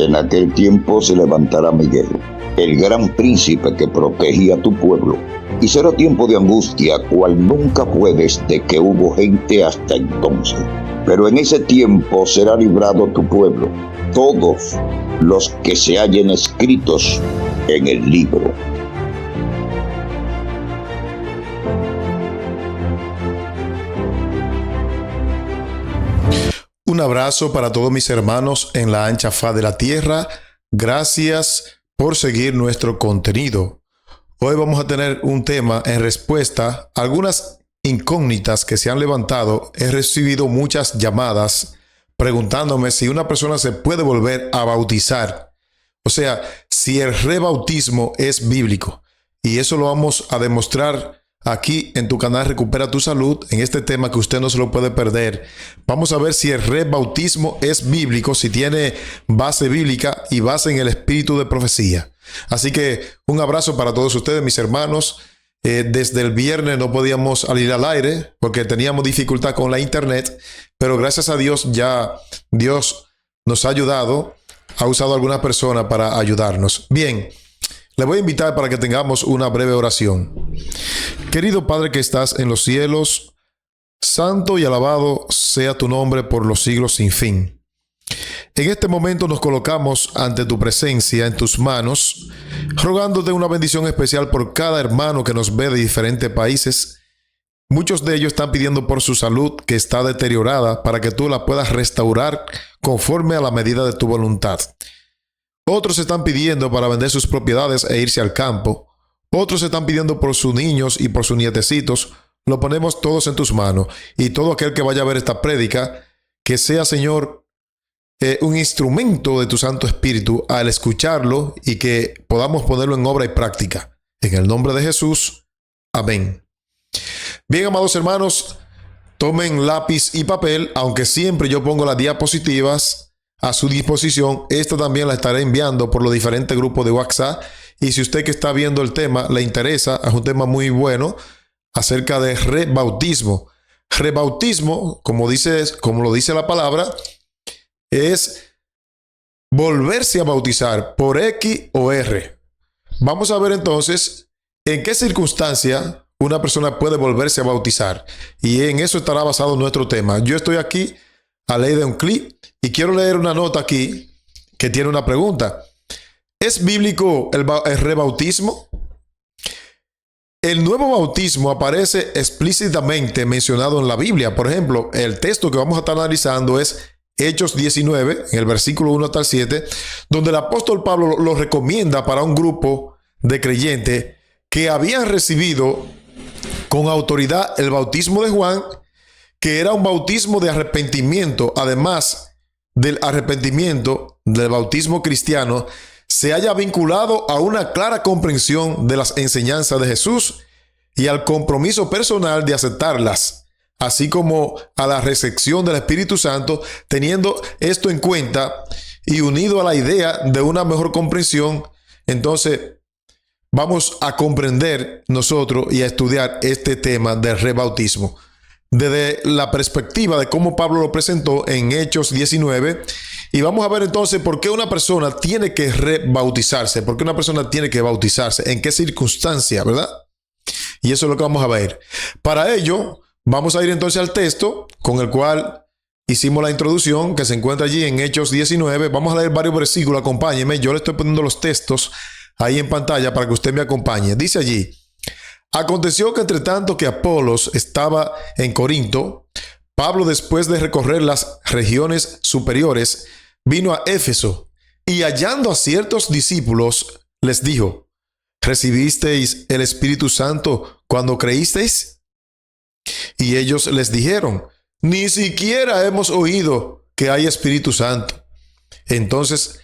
En aquel tiempo se levantará Miguel, el gran príncipe que protegía a tu pueblo, y será tiempo de angustia, cual nunca fue desde que hubo gente hasta entonces. Pero en ese tiempo será librado tu pueblo, todos los que se hallen escritos en el libro. Un abrazo para todos mis hermanos en la ancha faz de la tierra. Gracias por seguir nuestro contenido. Hoy vamos a tener un tema en respuesta a algunas incógnitas que se han levantado. He recibido muchas llamadas preguntándome si una persona se puede volver a bautizar. O sea, si el rebautismo es bíblico. Y eso lo vamos a demostrar aquí en tu canal Recupera tu Salud, en este tema que usted no se lo puede perder. Vamos a ver si el rebautismo es bíblico, si tiene base bíblica y base en el espíritu de profecía. Así que un abrazo para todos ustedes, mis hermanos. Desde el viernes no podíamos salir al aire porque teníamos dificultad con la internet, pero gracias a Dios ya Dios nos ha ayudado, ha usado a alguna persona para ayudarnos. Bien, le voy a invitar para que tengamos una breve oración. Querido Padre que estás en los cielos, santo y alabado sea tu nombre por los siglos sin fin. En este momento nos colocamos ante tu presencia, en tus manos, rogándote una bendición especial por cada hermano que nos ve de diferentes países. Muchos de ellos están pidiendo por su salud que está deteriorada para que tú la puedas restaurar conforme a la medida de tu voluntad. Otros están pidiendo para vender sus propiedades e irse al campo. Otros están pidiendo por sus niños y por sus nietecitos. Lo ponemos todos en tus manos. Y todo aquel que vaya a ver esta prédica, que sea, Señor, un instrumento de tu Santo Espíritu al escucharlo y que podamos ponerlo en obra y práctica. En el nombre de Jesús. Amén. Bien, amados hermanos, tomen lápiz y papel, aunque siempre yo pongo las diapositivas a su disposición. Esta también la estaré enviando por los diferentes grupos de WhatsApp. Y si usted que está viendo el tema le interesa, es un tema muy bueno acerca de rebautismo. Rebautismo, como lo dice la palabra, es volverse a bautizar por X o R. Vamos a ver entonces en qué circunstancia una persona puede volverse a bautizar. Y en eso estará basado nuestro tema. Yo estoy aquí a ley de un clic y quiero leer una nota aquí que tiene una pregunta. ¿Es bíblico el rebautismo? El nuevo bautismo aparece explícitamente mencionado en la Biblia. Por ejemplo, el texto que vamos a estar analizando es Hechos 19, en el versículo 1 hasta el 7, donde el apóstol Pablo lo recomienda para un grupo de creyentes que habían recibido con autoridad el bautismo de Juan, que era un bautismo de arrepentimiento. Además del arrepentimiento del bautismo cristiano, se haya vinculado a una clara comprensión de las enseñanzas de Jesús y al compromiso personal de aceptarlas, así como a la recepción del Espíritu Santo. Teniendo esto en cuenta y unido a la idea de una mejor comprensión, entonces vamos a comprender nosotros y a estudiar este tema del rebautismo desde la perspectiva de cómo Pablo lo presentó en Hechos 19. Y vamos a ver entonces por qué una persona tiene que rebautizarse, por qué una persona tiene que bautizarse, en qué circunstancia, ¿verdad? Y eso es lo que vamos a ver. Para ello, vamos a ir entonces al texto con el cual hicimos la introducción, que se encuentra allí en Hechos 19. Vamos a leer varios versículos, acompáñeme. Yo le estoy poniendo los textos ahí en pantalla para que usted me acompañe. Dice allí: aconteció que entre tanto que Apolos estaba en Corinto, Pablo, después de recorrer las regiones superiores, vino a Éfeso y hallando a ciertos discípulos, les dijo: ¿recibisteis el Espíritu Santo cuando creísteis? Y ellos les dijeron: ni siquiera hemos oído que hay Espíritu Santo. Entonces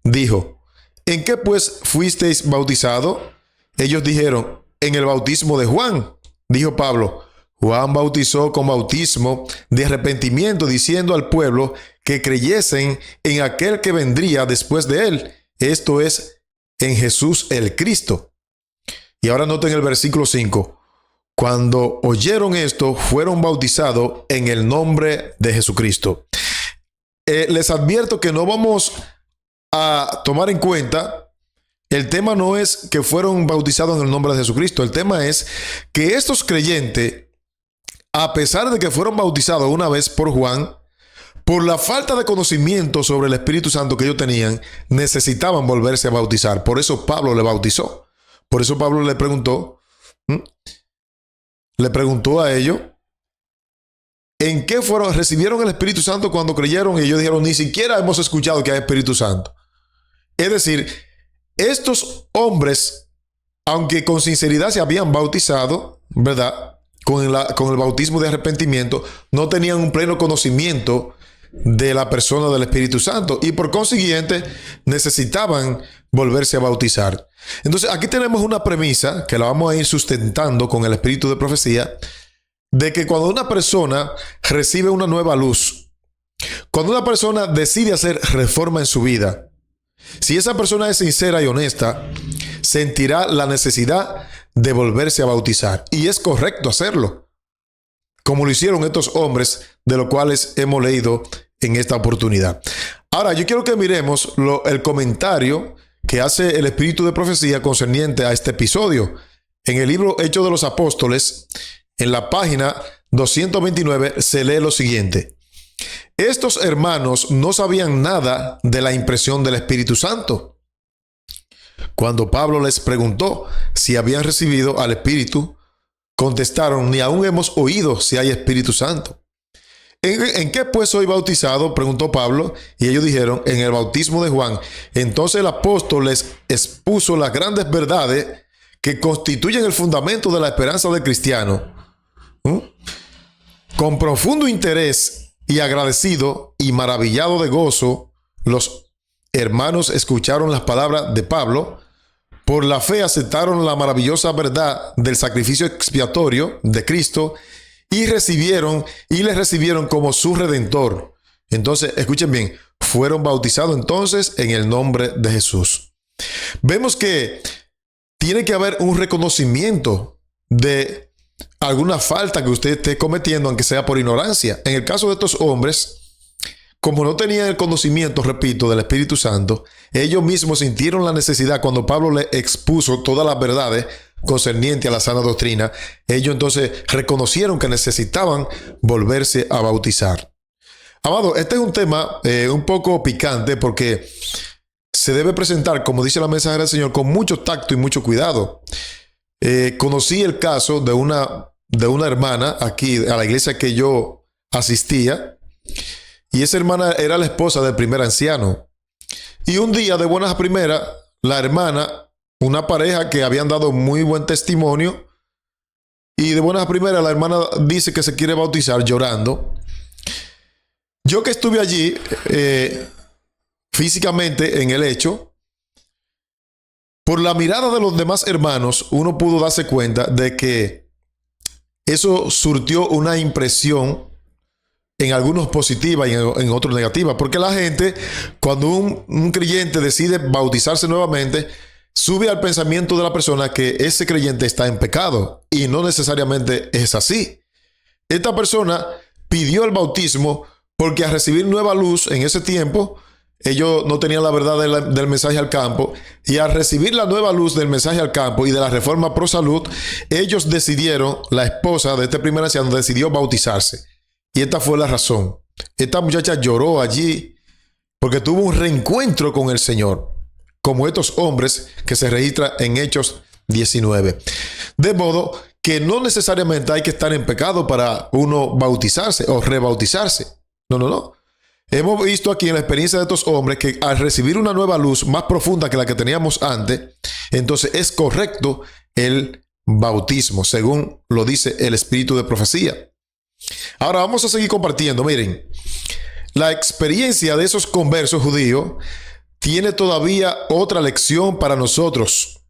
dijo: ¿en qué pues fuisteis bautizado? Ellos dijeron: en el bautismo de Juan. Dijo Pablo: Juan bautizó con bautismo de arrepentimiento, diciendo al pueblo que creyesen en aquel que vendría después de él, esto es, en Jesús el Cristo. Y ahora noten el versículo 5. Cuando oyeron esto, fueron bautizados en el nombre de Jesucristo. Les advierto que no vamos a tomar en cuenta, el tema no es que fueron bautizados en el nombre de Jesucristo. El tema es que estos creyentes, a pesar de que fueron bautizados una vez por Juan, por la falta de conocimiento sobre el Espíritu Santo que ellos tenían, necesitaban volverse a bautizar. Por eso Pablo le bautizó. Por eso Pablo le preguntó a ellos, ¿en qué recibieron el Espíritu Santo cuando creyeron? Y ellos dijeron, ni siquiera hemos escuchado que hay Espíritu Santo. Es decir, estos hombres, aunque con sinceridad se habían bautizado, ¿verdad?, con el bautismo de arrepentimiento, no tenían un pleno conocimiento de la persona del Espíritu Santo y por consiguiente necesitaban volverse a bautizar. Entonces aquí tenemos una premisa que la vamos a ir sustentando con el espíritu de profecía, de que cuando una persona recibe una nueva luz, cuando una persona decide hacer reforma en su vida, si esa persona es sincera y honesta, sentirá la necesidad de volverse a bautizar. Y es correcto hacerlo, como lo hicieron estos hombres de los cuales hemos leído en esta oportunidad. Ahora, yo quiero que miremos el comentario que hace el espíritu de profecía concerniente a este episodio. En el libro Hechos de los Apóstoles, en la página 229, se lee lo siguiente. Estos hermanos no sabían nada de la impresión del Espíritu Santo. Cuando Pablo les preguntó si habían recibido al Espíritu, contestaron, ni aún hemos oído si hay Espíritu Santo. ¿En qué pues soy bautizado?, preguntó Pablo, y ellos dijeron, en el bautismo de Juan. Entonces el apóstol les expuso las grandes verdades que constituyen el fundamento de la esperanza del cristiano. Con profundo interés y agradecido y maravillado de gozo, los hermanos escucharon las palabras de Pablo. Por la fe aceptaron la maravillosa verdad del sacrificio expiatorio de Cristo y les recibieron como su redentor. Entonces, escuchen bien, fueron bautizados entonces en el nombre de Jesús. Vemos que tiene que haber un reconocimiento de alguna falta que usted esté cometiendo, aunque sea por ignorancia. En el caso de estos hombres, como no tenían el conocimiento, repito, del Espíritu Santo, ellos mismos sintieron la necesidad cuando Pablo les expuso todas las verdades concernientes a la sana doctrina. Ellos entonces reconocieron que necesitaban volverse a bautizar. Amado, este es un tema un poco picante porque se debe presentar, como dice la mensajera del Señor, con mucho tacto y mucho cuidado. Conocí el caso de una hermana aquí a la iglesia que yo asistía, y esa hermana era la esposa del primer anciano. Y un día, de buenas a primeras, la hermana, una pareja que habían dado muy buen testimonio, y de buenas a primeras la hermana dice que se quiere bautizar llorando. Yo que estuve allí físicamente en el hecho, por la mirada de los demás hermanos, uno pudo darse cuenta de que eso surtió una impresión en algunos positiva y en otros negativa, porque la gente, cuando un creyente decide bautizarse nuevamente, sube al pensamiento de la persona que ese creyente está en pecado, y no necesariamente es así. Esta persona pidió el bautismo porque al recibir nueva luz en ese tiempo, ellos no tenían la verdad del mensaje al campo, y al recibir la nueva luz del mensaje al campo y de la reforma pro salud, ellos decidieron, la esposa de este primer anciano decidió bautizarse. Y esta fue la razón. Esta muchacha lloró allí porque tuvo un reencuentro con el Señor, como estos hombres que se registran en Hechos 19. De modo que no necesariamente hay que estar en pecado para uno bautizarse o rebautizarse. No. Hemos visto aquí en la experiencia de estos hombres que al recibir una nueva luz más profunda que la que teníamos antes, entonces es correcto el bautismo, según lo dice el espíritu de profecía. Ahora vamos a seguir compartiendo. Miren, la experiencia de esos conversos judíos tiene todavía otra lección para nosotros,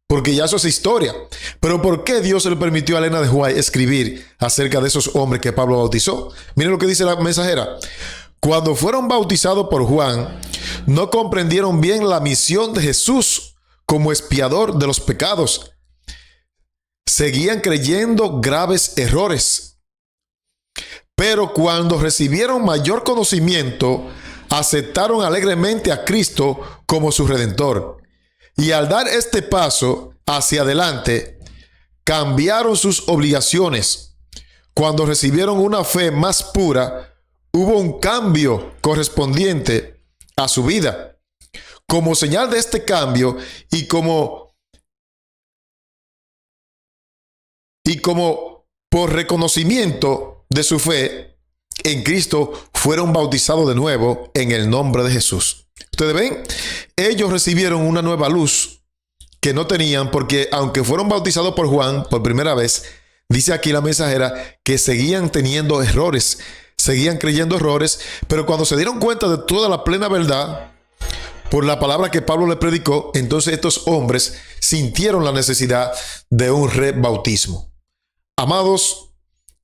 porque ya eso es historia. Pero ¿por qué Dios le permitió a Elena de White escribir acerca de esos hombres que Pablo bautizó? Miren lo que dice la mensajera. Cuando fueron bautizados por Juan, no comprendieron bien la misión de Jesús como expiador de los pecados. Seguían creyendo graves errores. Pero cuando recibieron mayor conocimiento aceptaron alegremente a Cristo como su Redentor. Y al dar este paso hacia adelante, cambiaron sus obligaciones. Cuando recibieron una fe más pura, hubo un cambio correspondiente a su vida. Como señal de este cambio y como por reconocimiento de su fe en Cristo, fueron bautizados de nuevo en el nombre de Jesús. Ustedes ven, ellos recibieron una nueva luz que no tenían, porque aunque fueron bautizados por Juan por primera vez, dice aquí la mensajera que seguían teniendo errores, seguían creyendo errores, pero cuando se dieron cuenta de toda la plena verdad, por la palabra que Pablo le predicó, entonces estos hombres sintieron la necesidad de un rebautismo. Amados,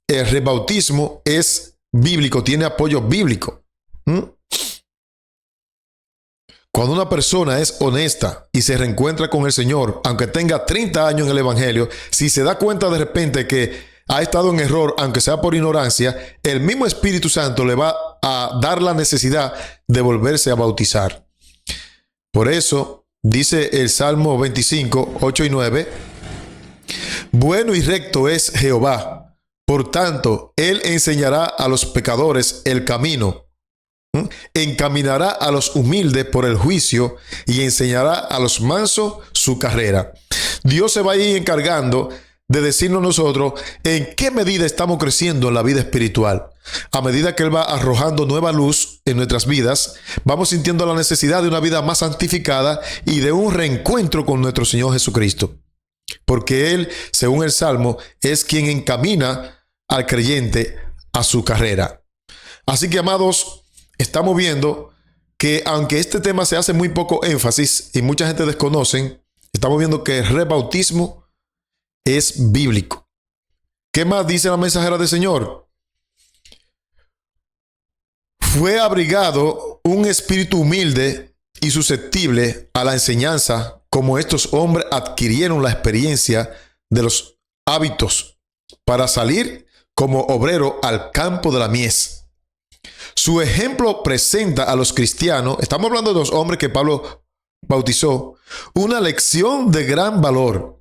el rebautismo es bíblico, tiene apoyo bíblico. Cuando una persona es honesta y se reencuentra con el Señor, aunque tenga 30 años en el Evangelio, si se da cuenta de repente que ha estado en error, aunque sea por ignorancia, el mismo Espíritu Santo le va a dar la necesidad de volverse a bautizar. Por eso dice el Salmo 25, 8 y 9, bueno y recto es Jehová, por tanto, Él enseñará a los pecadores el camino. Encaminará a los humildes por el juicio y enseñará a los mansos su carrera. Dios se va a ir encargando de decirnos nosotros en qué medida estamos creciendo en la vida espiritual. A medida que Él va arrojando nueva luz en nuestras vidas, vamos sintiendo la necesidad de una vida más santificada y de un reencuentro con nuestro Señor Jesucristo. Porque Él, según el Salmo, es quien encamina al creyente a su carrera. Así que, amados, estamos viendo que aunque este tema se hace muy poco énfasis y mucha gente desconoce, estamos viendo que el rebautismo es bíblico. ¿Qué más dice la mensajera del Señor? Fue abrigado un espíritu humilde y susceptible a la enseñanza, como estos hombres adquirieron la experiencia de los hábitos para salir como obrero al campo de la mies. Su ejemplo presenta a los cristianos, estamos hablando de los hombres que Pablo bautizó, una lección de gran valor.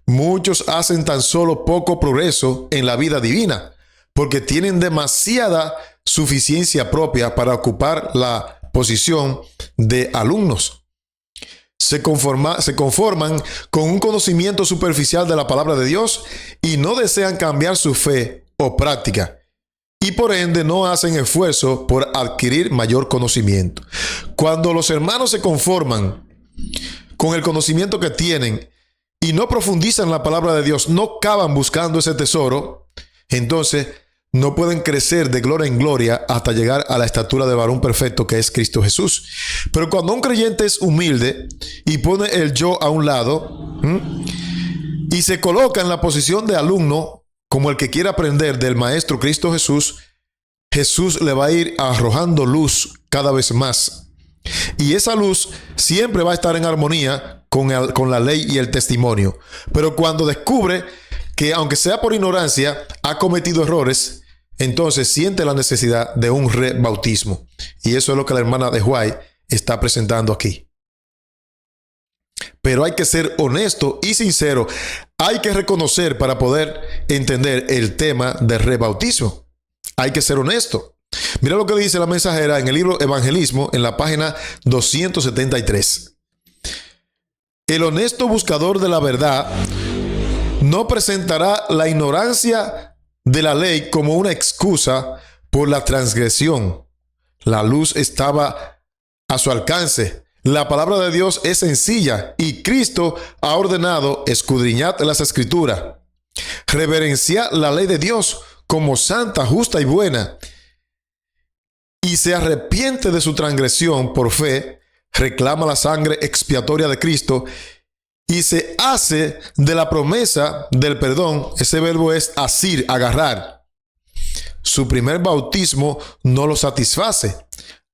Muchos hacen tan solo poco progreso en la vida divina porque tienen demasiada suficiencia propia para ocupar la posición de alumnos. Se conforman con un conocimiento superficial de la palabra de Dios y no desean cambiar su fe o práctica. Y por ende no hacen esfuerzo por adquirir mayor conocimiento. Cuando los hermanos se conforman con el conocimiento que tienen y no profundizan la palabra de Dios, no cavan buscando ese tesoro, entonces no pueden crecer de gloria en gloria hasta llegar a la estatura de varón perfecto que es Cristo Jesús. Pero cuando un creyente es humilde y pone el yo a un lado y se coloca en la posición de alumno, como el que quiere aprender del Maestro Cristo Jesús, Jesús le va a ir arrojando luz cada vez más. Y esa luz siempre va a estar en armonía con la ley y el testimonio. Pero cuando descubre que, aunque sea por ignorancia, ha cometido errores, entonces siente la necesidad de un rebautismo. Y eso es lo que la hermana de White está presentando aquí. Pero hay que ser honesto y sincero. Hay que reconocer para poder entender el tema del rebautismo. Hay que ser honesto. Mira lo que dice la mensajera en el libro Evangelismo, en la página 273. El honesto buscador de la verdad no presentará la ignorancia de la ley como una excusa por la transgresión. La luz estaba a su alcance. La palabra de Dios es sencilla y Cristo ha ordenado escudriñad las Escrituras. Reverenciad la ley de Dios como santa, justa y buena. Y se arrepiente de su transgresión por fe, reclama la sangre expiatoria de Cristo y se hace de la promesa del perdón. Ese verbo es asir, agarrar. Su primer bautismo no lo satisface.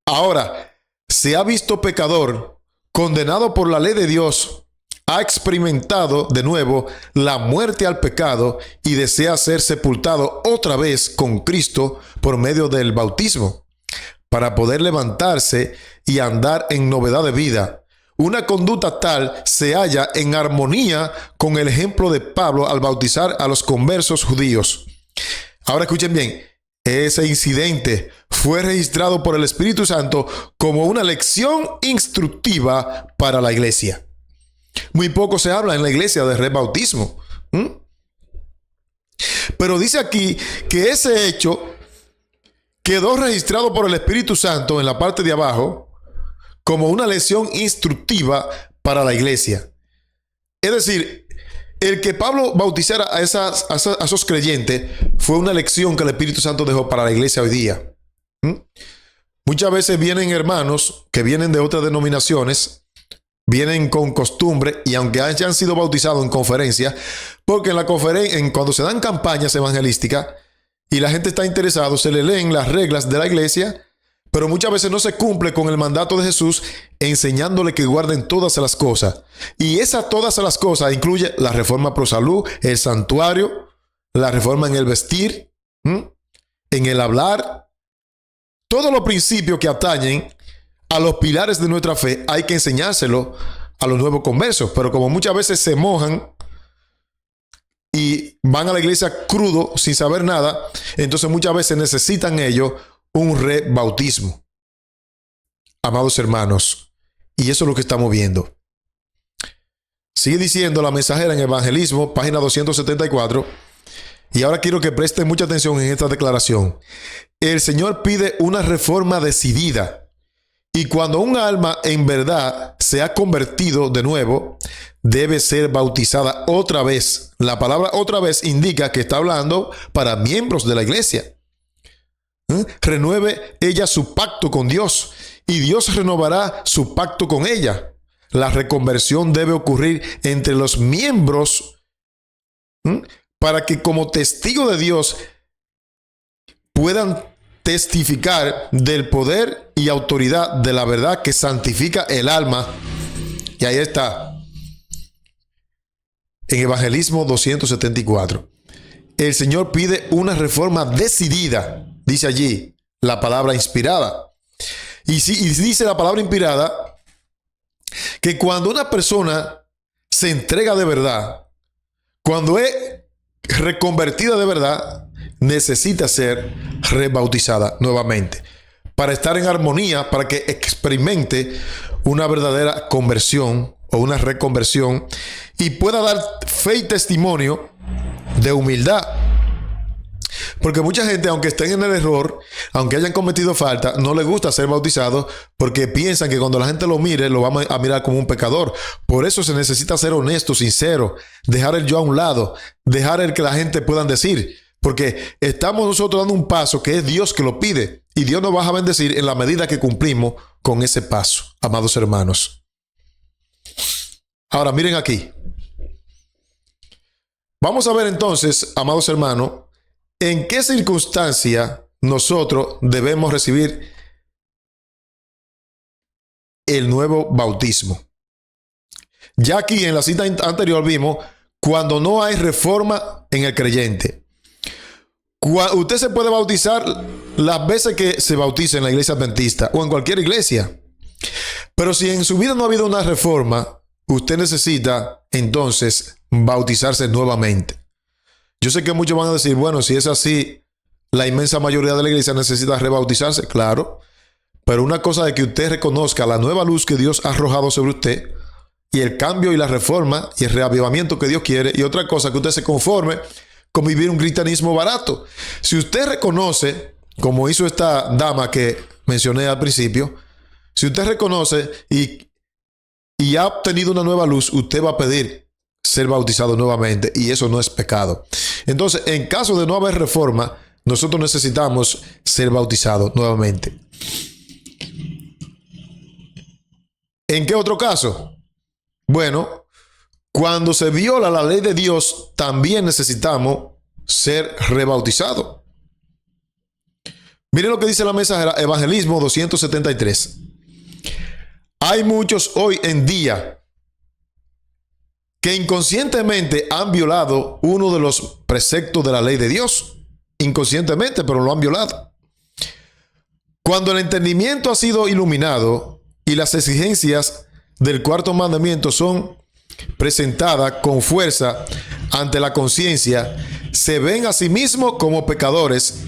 Ahora, se ha visto pecador, condenado por la ley de Dios, ha experimentado de nuevo la muerte al pecado y desea ser sepultado otra vez con Cristo por medio del bautismo. para poder levantarse y andar en novedad de vida. Una conducta tal se halla en armonía con el ejemplo de Pablo al bautizar a los conversos judíos. Ahora escuchen bien, ese incidente fue registrado por el Espíritu Santo como una lección instructiva para la iglesia. Muy poco se habla en la iglesia de rebautismo. Pero dice aquí que ese hecho quedó registrado por el Espíritu Santo en la parte de abajo como una lección instructiva para la iglesia. Es decir, el que Pablo bautizara a esos creyentes fue una lección que el Espíritu Santo dejó para la iglesia hoy día. Muchas veces vienen hermanos que vienen de otras denominaciones, vienen con costumbre y aunque hayan sido bautizados en conferencia, porque en la conferencia, cuando se dan campañas evangelísticas y la gente está interesada, se le leen las reglas de la iglesia, pero muchas veces no se cumple con el mandato de Jesús enseñándole que guarden todas las cosas. Y esas todas las cosas incluye la reforma pro salud, el santuario, la reforma en el vestir, en el hablar. Todos los principios que atañen a los pilares de nuestra fe hay que enseñárselo a los nuevos conversos. Pero como muchas veces se mojan y van a la iglesia crudo sin saber nada, entonces muchas veces necesitan ellos un rebautismo. Amados hermanos, y eso es lo que estamos viendo. Sigue diciendo la mensajera en Evangelismo, página 274. Y ahora quiero que presten mucha atención en esta declaración. El Señor pide una reforma decidida. Y cuando un alma en verdad se ha convertido de nuevo, debe ser bautizada otra vez. La palabra otra vez indica que está hablando para miembros de la iglesia. Renueve ella su pacto con Dios y Dios renovará su pacto con ella. La reconversión debe ocurrir entre los miembros para que como testigo de Dios puedan testificar del poder y autoridad de la verdad que santifica el alma. Y ahí está, en Evangelismo 274. El Señor pide una reforma decidida, dice allí la palabra inspirada. Y dice la palabra inspirada que cuando una persona se entrega de verdad, cuando es reconvertida de verdad, necesita ser rebautizada nuevamente para estar en armonía, para que experimente una verdadera conversión o una reconversión y pueda dar fe y testimonio de humildad. Porque mucha gente, aunque estén en el error, aunque hayan cometido falta, no les gusta ser bautizados porque piensan que cuando la gente lo mire, lo va a mirar como un pecador. Por eso se necesita ser honesto, sincero, dejar el yo a un lado, dejar el que la gente puedan decir. Porque estamos nosotros dando un paso que es Dios que lo pide. Y Dios nos va a bendecir en la medida que cumplimos con ese paso, amados hermanos. Ahora, miren aquí. Vamos a ver entonces, amados hermanos, en qué circunstancia nosotros debemos recibir el nuevo bautismo. Ya aquí en la cita anterior vimos cuando no hay reforma en el creyente. Usted se puede bautizar las veces que se bautice en la iglesia adventista o en cualquier iglesia. Pero si en su vida no ha habido una reforma, usted necesita entonces bautizarse nuevamente. Yo sé que muchos van a decir, bueno, si es así, la inmensa mayoría de la iglesia necesita rebautizarse, claro. Pero una cosa es que usted reconozca la nueva luz que Dios ha arrojado sobre usted y el cambio y la reforma y el reavivamiento que Dios quiere. Y otra cosa, que usted se conforme con vivir un cristianismo barato. Si usted reconoce, como hizo esta dama que mencioné al principio, si usted reconoce y ha obtenido una nueva luz, usted va a pedir ser bautizado nuevamente y eso no es pecado. Entonces, en caso de no haber reforma, nosotros necesitamos ser bautizados nuevamente. ¿En qué otro caso? Bueno, cuando se viola la ley de Dios, también necesitamos ser rebautizados. Miren lo que dice la mensajera, Evangelismo 273. Hay muchos hoy en día que inconscientemente han violado uno de los preceptos de la ley de Dios. Inconscientemente, pero lo han violado. Cuando el entendimiento ha sido iluminado y las exigencias del cuarto mandamiento son presentadas con fuerza ante la conciencia, se ven a sí mismos como pecadores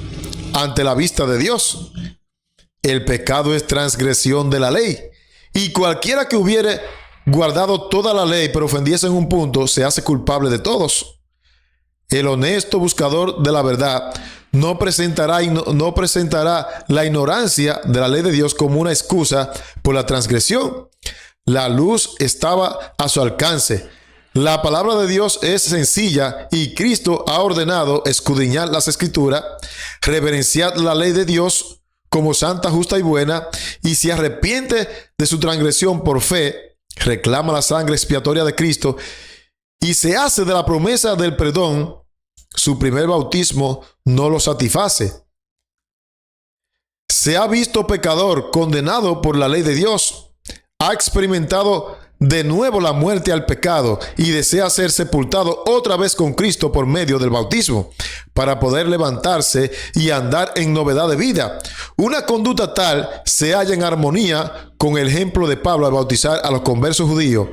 ante la vista de Dios. El pecado es transgresión de la ley, y cualquiera que hubiere guardado toda la ley pero ofendiese en un punto, se hace culpable de todos. El honesto buscador de la verdad no presentará la ignorancia de la ley de Dios como una excusa por la transgresión. La luz estaba a su alcance. La palabra de Dios es sencilla y Cristo ha ordenado escudriñar las Escrituras, reverenciar la ley de Dios como santa, justa y buena, y si arrepiente de su transgresión por fe, reclama la sangre expiatoria de Cristo y se hace de la promesa del perdón, su primer bautismo no lo satisface. Se ha visto pecador, condenado por la ley de Dios, ha experimentado de nuevo la muerte al pecado y desea ser sepultado otra vez con Cristo por medio del bautismo, para poder levantarse y andar en novedad de vida. Una conducta tal se halla en armonía con el ejemplo de Pablo al bautizar a los conversos judíos.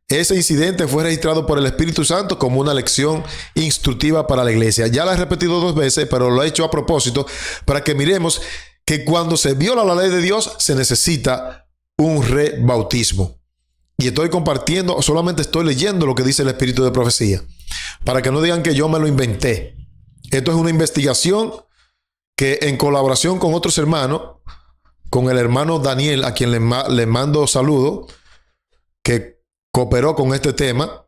Ese incidente fue registrado por el Espíritu Santo como una lección instructiva para la iglesia. Ya la he repetido 2 veces, pero lo he hecho a propósito para que miremos que cuando se viola la ley de Dios se necesita un rebautismo. Y estoy compartiendo, solamente estoy leyendo lo que dice el Espíritu de Profecía, para que no digan que yo me lo inventé. Esto es una investigación que, en colaboración con otros hermanos, con el hermano Daniel, a quien le mando saludo, que cooperó con este tema.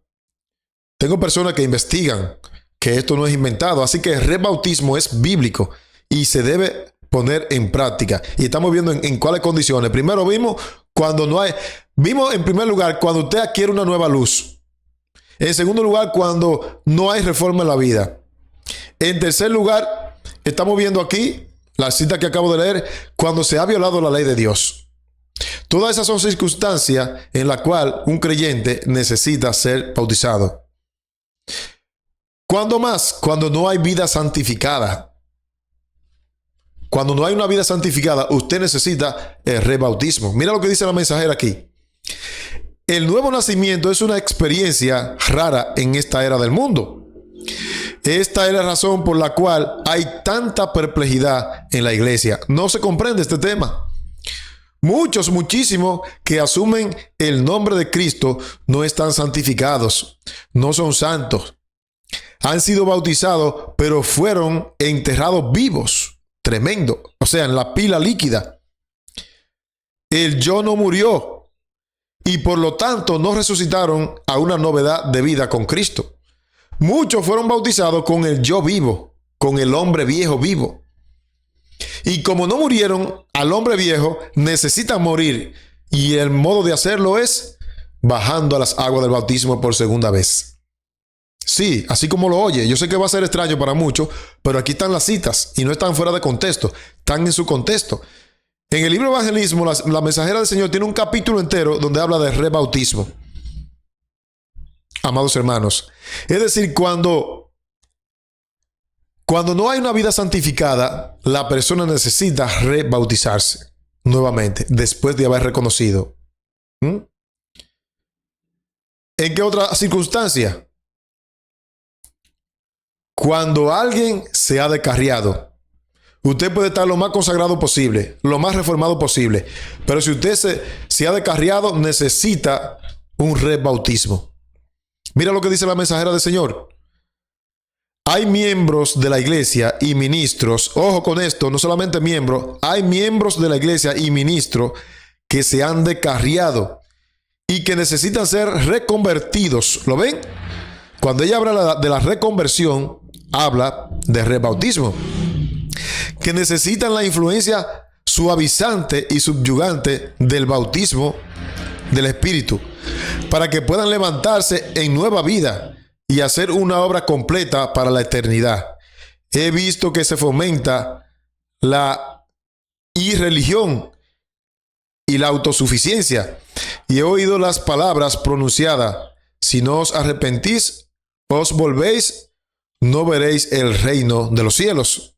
Tengo personas que investigan que esto no es inventado, así que el rebautismo es bíblico y se debe poner en práctica. Y estamos viendo en cuáles condiciones. Primero vimos en primer lugar cuando usted adquiere una nueva luz. En segundo lugar, cuando no hay reforma en la vida. En tercer lugar, estamos viendo aquí la cita que acabo de leer, cuando se ha violado la ley de Dios. Todas esas son circunstancias en las cuales un creyente necesita ser bautizado. ¿Cuándo más? Cuando no hay vida santificada. Cuando no hay una vida santificada, usted necesita el rebautismo. Mira lo que dice la mensajera aquí. El nuevo nacimiento es una experiencia rara en esta era del mundo. Esta es la razón por la cual hay tanta perplejidad en la iglesia. No se comprende este tema. Muchísimos que asumen el nombre de Cristo no están santificados, no son santos. Han sido bautizados, pero fueron enterrados vivos. Tremendo. O sea, en la pila líquida. El yo no murió y por lo tanto no resucitaron a una novedad de vida con Cristo. Muchos fueron bautizados con el yo vivo, con el hombre viejo vivo. Y como no murieron al hombre viejo, necesitan morir. Y el modo de hacerlo es bajando a las aguas del bautismo por segunda vez. Sí, así como lo oye. Yo sé que va a ser extraño para muchos, pero aquí están las citas y no están fuera de contexto, están en su contexto. En el libro Evangelismo, la mensajera del Señor tiene un capítulo entero donde habla de rebautismo. Amados hermanos, es decir, cuando no hay una vida santificada, la persona necesita rebautizarse nuevamente después de haber reconocido. ¿En qué otra circunstancia? Cuando alguien se ha descarriado, usted puede estar lo más consagrado posible, lo más reformado posible, pero si usted se ha descarriado, necesita un rebautismo. Mira lo que dice la mensajera del Señor. Hay miembros de la iglesia y ministros, ojo con esto, no solamente miembros, hay miembros de la iglesia y ministros que se han descarriado y que necesitan ser reconvertidos. ¿Lo ven? Cuando ella habla de la reconversión, habla de rebautismo, que necesitan la influencia suavizante y subyugante del bautismo del Espíritu para que puedan levantarse en nueva vida y hacer una obra completa para la eternidad. He visto que se fomenta la irreligión y la autosuficiencia y he oído las palabras pronunciadas: si no os arrepentís, os volvéis, no veréis el reino de los cielos.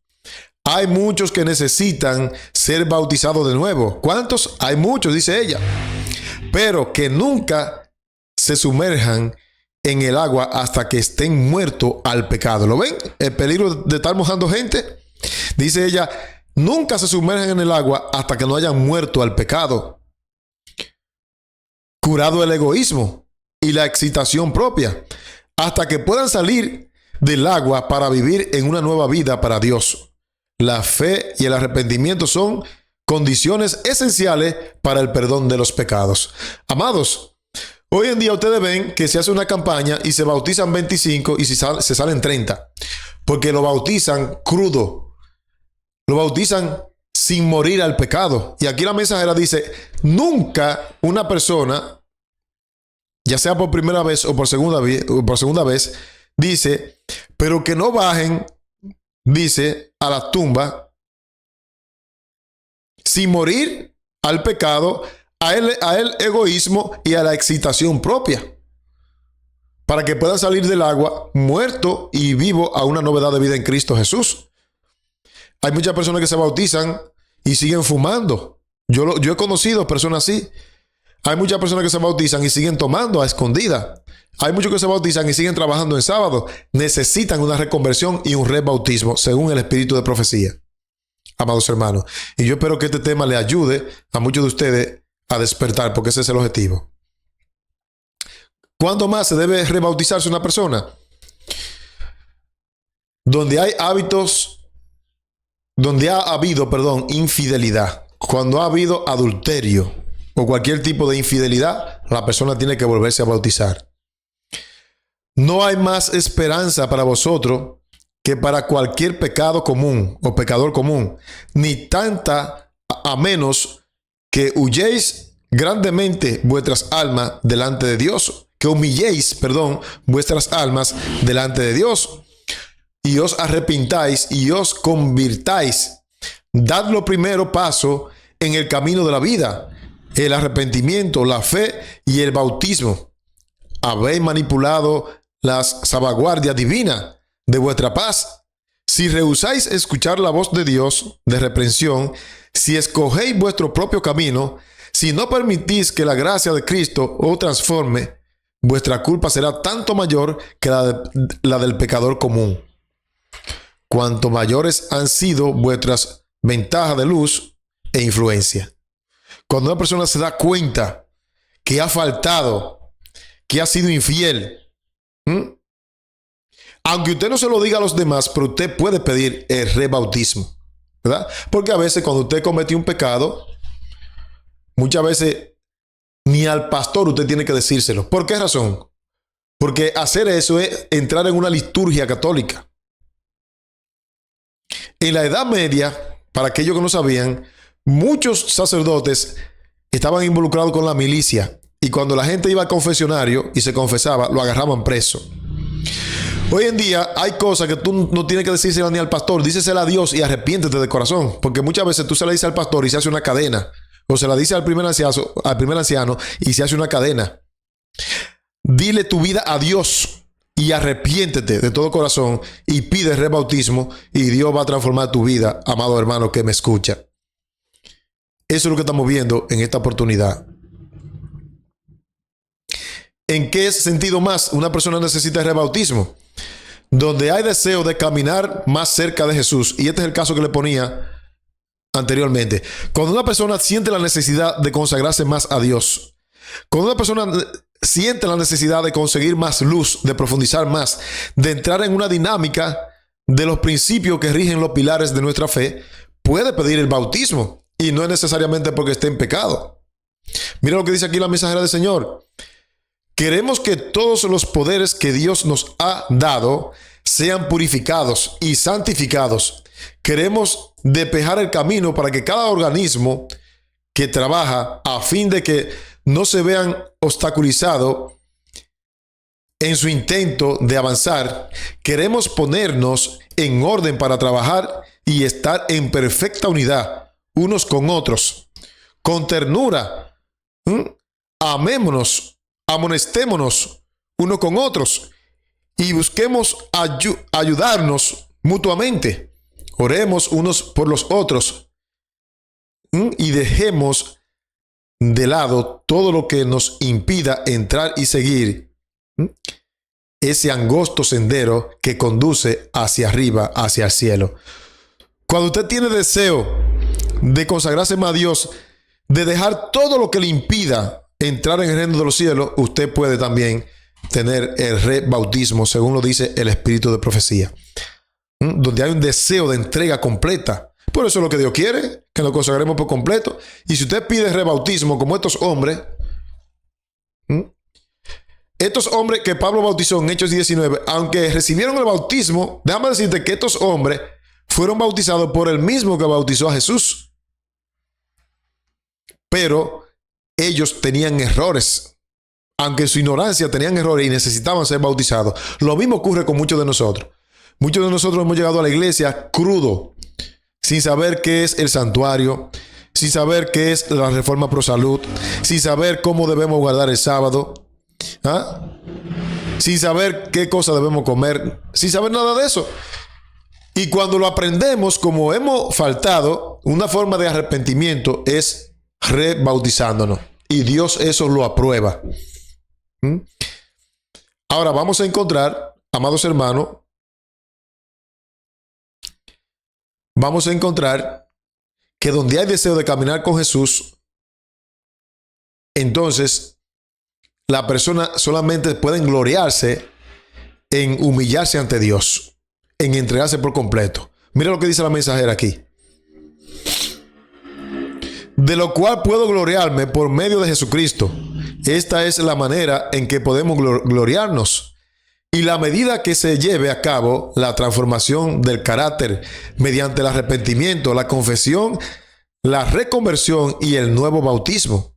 Hay muchos que necesitan ser bautizados de nuevo. ¿Cuántos? Hay muchos, dice ella. Pero que nunca se sumerjan en el agua hasta que estén muertos al pecado. ¿Lo ven? El peligro de estar mojando gente. Dice ella, nunca se sumerjan en el agua hasta que no hayan muerto al pecado. Curado el egoísmo y la excitación propia, hasta que puedan salir del agua para vivir en una nueva vida para Dios. La fe y el arrepentimiento son condiciones esenciales para el perdón de los pecados. Amados, hoy en día ustedes ven que se hace una campaña y se bautizan 25 y se salen 30, porque lo bautizan crudo, lo bautizan sin morir al pecado. Y aquí la mensajera dice, nunca una persona, ya sea por primera vez o por segunda vez, dice, pero que no bajen, dice, a la tumba sin morir al pecado, al egoísmo y a la excitación propia, para que puedan salir del agua muerto y vivo a una novedad de vida en Cristo Jesús. Hay muchas personas que se bautizan y siguen fumando. Yo he conocido personas así. Hay muchas personas que se bautizan y siguen tomando a escondidas. Hay muchos que se bautizan y siguen trabajando en sábado. Necesitan una reconversión y un rebautismo según el espíritu de profecía. Amados hermanos, y yo espero que este tema le ayude a muchos de ustedes a despertar, porque ese es el objetivo. ¿Cuándo más se debe rebautizarse una persona? Donde hay hábitos, donde ha habido, infidelidad. Cuando ha habido adulterio o cualquier tipo de infidelidad, la persona tiene que volverse a bautizar. No hay más esperanza para vosotros que para cualquier pecado común o pecador común, ni tanta a menos que huyéis grandemente vuestras almas delante de Dios, que humilléis, vuestras almas delante de Dios, y os arrepintáis y os convirtáis. Dad lo primero paso en el camino de la vida, el arrepentimiento, la fe y el bautismo. Habéis manipulado las salvaguardias divinas de vuestra paz. Si rehusáis escuchar la voz de Dios de reprensión, si escogéis vuestro propio camino, si no permitís que la gracia de Cristo os transforme, vuestra culpa será tanto mayor que la del pecador común. Cuanto mayores han sido vuestras ventajas de luz e influencia. Cuando una persona se da cuenta que ha faltado, que ha sido infiel, aunque usted no se lo diga a los demás, pero usted puede pedir el rebautismo, ¿verdad? Porque a veces cuando usted cometió un pecado, muchas veces ni al pastor usted tiene que decírselo. ¿Por qué razón? Porque hacer eso es entrar en una liturgia católica. En la Edad Media, para aquellos que no sabían, muchos sacerdotes estaban involucrados con la milicia, y cuando la gente iba al confesionario y se confesaba, lo agarraban preso. Hoy en día hay cosas que tú no tienes que decírsela ni al pastor, dísesela a Dios y arrepiéntete de corazón, porque muchas veces tú se la dices al pastor y se hace una cadena, o se la dice al primer anciano y se hace una cadena. Dile tu vida a Dios y arrepiéntete de todo corazón y pide rebautismo, y Dios va a transformar tu vida, amado hermano que me escucha. Eso es lo que estamos viendo en esta oportunidad. ¿En qué sentido más una persona necesita el rebautismo? Donde hay deseo de caminar más cerca de Jesús. Y este es el caso que le ponía anteriormente. Cuando una persona siente la necesidad de consagrarse más a Dios. Cuando una persona siente la necesidad de conseguir más luz, de profundizar más, de entrar en una dinámica de los principios que rigen los pilares de nuestra fe, puede pedir el bautismo. Y no es necesariamente porque esté en pecado. Mira lo que dice aquí la mensajera del Señor. Queremos que todos los poderes que Dios nos ha dado sean purificados y santificados. Queremos despejar el camino para que cada organismo que trabaja a fin de que no se vean obstaculizados en su intento de avanzar. Queremos ponernos en orden para trabajar y estar en perfecta unidad unos con otros, con ternura. Amémonos. Amonestémonos unos con otros y busquemos ayudarnos mutuamente Oremos unos por los otros y dejemos de lado todo lo que nos impida entrar y seguir ese angosto sendero que conduce hacia arriba, hacia el cielo. Cuando usted tiene deseo de consagrarse más a Dios, de dejar todo lo que le impida entrar en el reino de los cielos, usted puede también tener el rebautismo, según lo dice el espíritu de profecía, donde hay un deseo de entrega completa. Por eso es lo que Dios quiere, que nos consagremos por completo. Y si usted pide rebautismo como estos hombres que Pablo bautizó en Hechos 19, aunque recibieron el bautismo, déjame decirte que estos hombres fueron bautizados por el mismo que bautizó a Jesús. Pero ellos tenían errores. Aunque en su ignorancia tenían errores y necesitaban ser bautizados. Lo mismo ocurre con muchos de nosotros. Muchos de nosotros hemos llegado a la iglesia crudo, sin saber qué es el santuario, sin saber qué es la reforma pro salud, sin saber cómo debemos guardar el sábado, sin saber qué cosa debemos comer, sin saber nada de eso. Y cuando lo aprendemos, como hemos faltado, una forma de arrepentimiento es rebautizándonos. Y Dios eso lo aprueba. Ahora vamos a encontrar, amados hermanos, vamos a encontrar que donde hay deseo de caminar con Jesús, entonces la persona solamente puede gloriarse en humillarse ante Dios, en entregarse por completo. Mira lo que dice la mensajera aquí. De lo cual puedo gloriarme por medio de Jesucristo. Esta es la manera en que podemos gloriarnos. Y la medida que se lleve a cabo la transformación del carácter mediante el arrepentimiento, la confesión, la reconversión y el nuevo bautismo.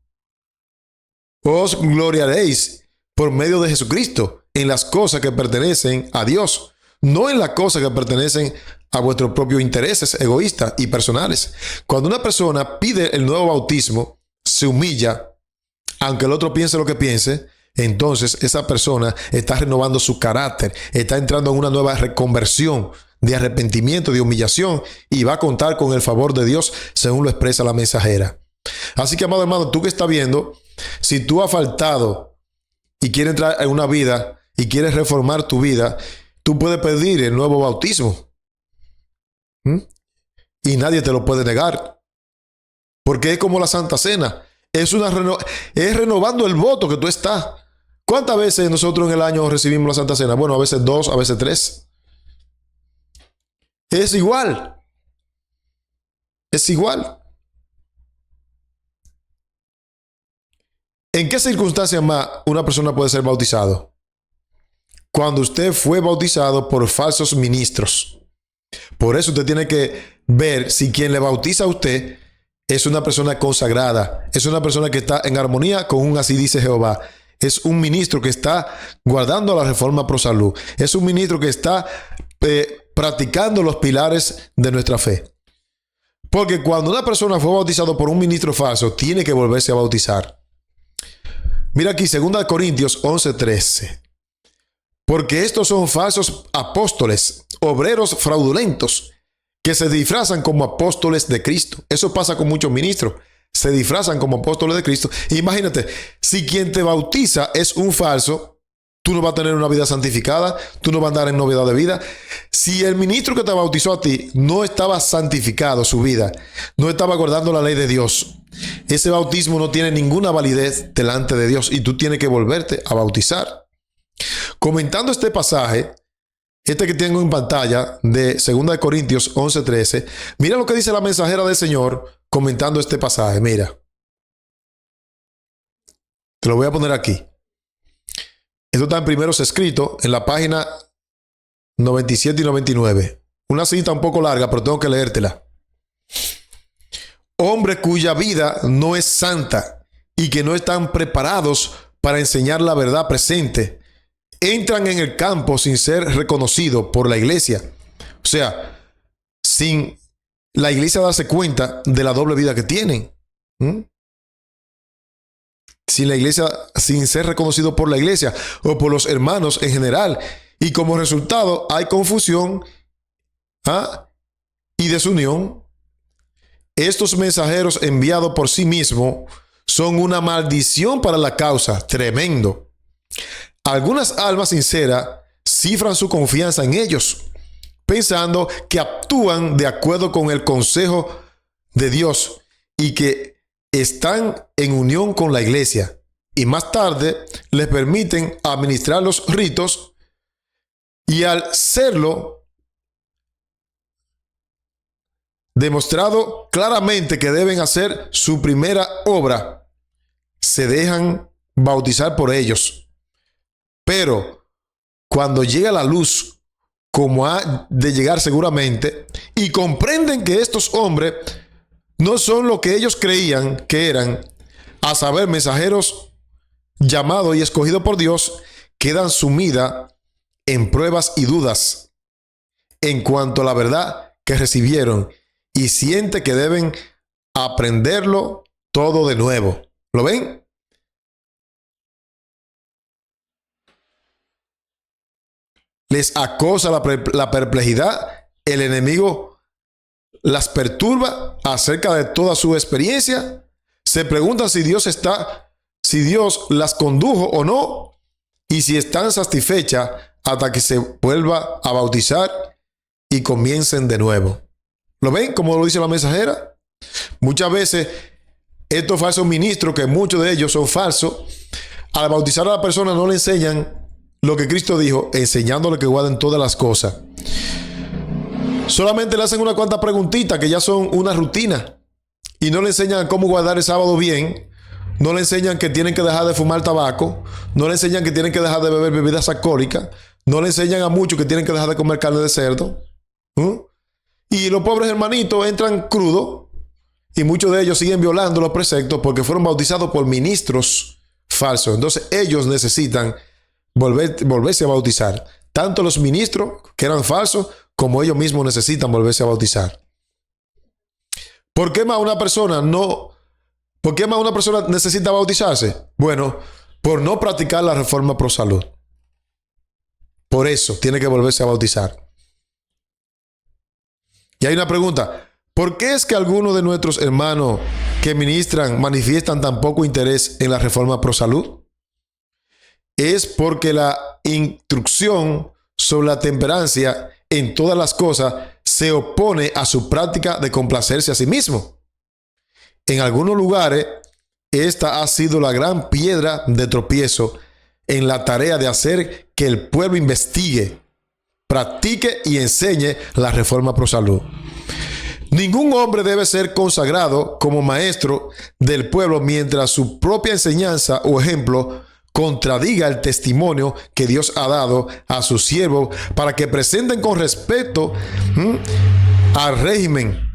Os gloriaréis por medio de Jesucristo en las cosas que pertenecen a Dios, no en las cosas que pertenecen a vuestros propios intereses egoístas y personales. Cuando una persona pide el nuevo bautismo, se humilla, aunque el otro piense lo que piense, entonces esa persona está renovando su carácter, está entrando en una nueva reconversión de arrepentimiento, de humillación, y va a contar con el favor de Dios, según lo expresa la mensajera. Así que, amado hermano, tú que estás viendo, si tú has faltado y quieres entrar en una vida y quieres reformar tu vida, tú puedes pedir el nuevo bautismo. Y nadie te lo puede negar. Porque es como la Santa Cena. Es renovando el voto que tú estás. ¿Cuántas veces nosotros en el año recibimos la Santa Cena? Bueno, a veces 2, a veces 3. Es igual. Es igual. ¿En qué circunstancias más una persona puede ser bautizado? Cuando usted fue bautizado por falsos ministros. Por eso usted tiene que ver si quien le bautiza a usted es una persona consagrada, es una persona que está en armonía con un así dice Jehová. Es un ministro que está guardando la reforma pro salud. Es un ministro que está practicando los pilares de nuestra fe. Porque cuando una persona fue bautizado por un ministro falso, tiene que volverse a bautizar. Mira aquí, 2 Corintios 11:13. Porque estos son falsos apóstoles, obreros fraudulentos, que se disfrazan como apóstoles de Cristo. Eso pasa con muchos ministros. Se disfrazan como apóstoles de Cristo. Imagínate, si quien te bautiza es un falso, tú no vas a tener una vida santificada, tú no vas a andar en novedad de vida. Si el ministro que te bautizó a ti no estaba santificado su vida, no estaba guardando la ley de Dios, ese bautismo no tiene ninguna validez delante de Dios y tú tienes que volverte a bautizar. Comentando este pasaje, este que tengo en pantalla de 2 Corintios 11:13, mira lo que dice la mensajera del Señor comentando este pasaje. Mira, te lo voy a poner aquí. Esto está en Primeros Escritos, en la página 97 y 99. Una cita un poco larga, pero tengo que leértela. Hombres cuya vida no es santa y que no están preparados para enseñar la verdad presente, entran en el campo sin ser reconocidos por la iglesia. O sea, sin la iglesia darse cuenta de la doble vida que tienen. Sin la iglesia, sin ser reconocido por la iglesia o por los hermanos en general. Y como resultado hay confusión y desunión. Estos mensajeros enviados por sí mismos son una maldición para la causa, tremendo. Algunas almas sinceras cifran su confianza en ellos, pensando que actúan de acuerdo con el consejo de Dios y que están en unión con la iglesia. Y más tarde les permiten administrar los ritos y al serlo demostrado claramente que deben hacer su primera obra, se dejan bautizar por ellos. Pero cuando llega la luz, como ha de llegar seguramente, y comprenden que estos hombres no son lo que ellos creían que eran, a saber, mensajeros llamados y escogidos por Dios, quedan sumidas en pruebas y dudas en cuanto a la verdad que recibieron y siente que deben aprenderlo todo de nuevo. ¿Lo ven? Les acosa la perplejidad, el enemigo las perturba acerca de toda su experiencia, se preguntan si Dios las condujo o no, y si están satisfechas hasta que se vuelva a bautizar y comiencen de nuevo. ¿Lo ven? Como lo dice la mensajera. Muchas veces estos falsos ministros, que muchos de ellos son falsos, al bautizar a la persona no le enseñan lo que Cristo dijo, enseñándole que guarden todas las cosas. Solamente le hacen unas cuantas preguntitas que ya son una rutina y no le enseñan cómo guardar el sábado bien, no le enseñan que tienen que dejar de fumar tabaco, no le enseñan que tienen que dejar de beber bebidas alcohólicas, no le enseñan a muchos que tienen que dejar de comer carne de cerdo. Y los pobres hermanitos entran crudos y muchos de ellos siguen violando los preceptos porque fueron bautizados por ministros falsos. Entonces ellos necesitan volverse a bautizar. Tanto los ministros que eran falsos como ellos mismos necesitan volverse a bautizar. ¿Por qué más una persona necesita bautizarse? Bueno, por no practicar la reforma pro salud. Por eso tiene que volverse a bautizar. Y hay una pregunta: ¿por qué es que algunos de nuestros hermanos que ministran manifiestan tan poco interés en la reforma pro salud? Es porque la instrucción sobre la temperancia en todas las cosas se opone a su práctica de complacerse a sí mismo. En algunos lugares, esta ha sido la gran piedra de tropiezo en la tarea de hacer que el pueblo investigue, practique y enseñe la reforma pro salud. Ningún hombre debe ser consagrado como maestro del pueblo mientras su propia enseñanza o ejemplo contradiga el testimonio que Dios ha dado a sus siervos para que presenten con respeto al régimen,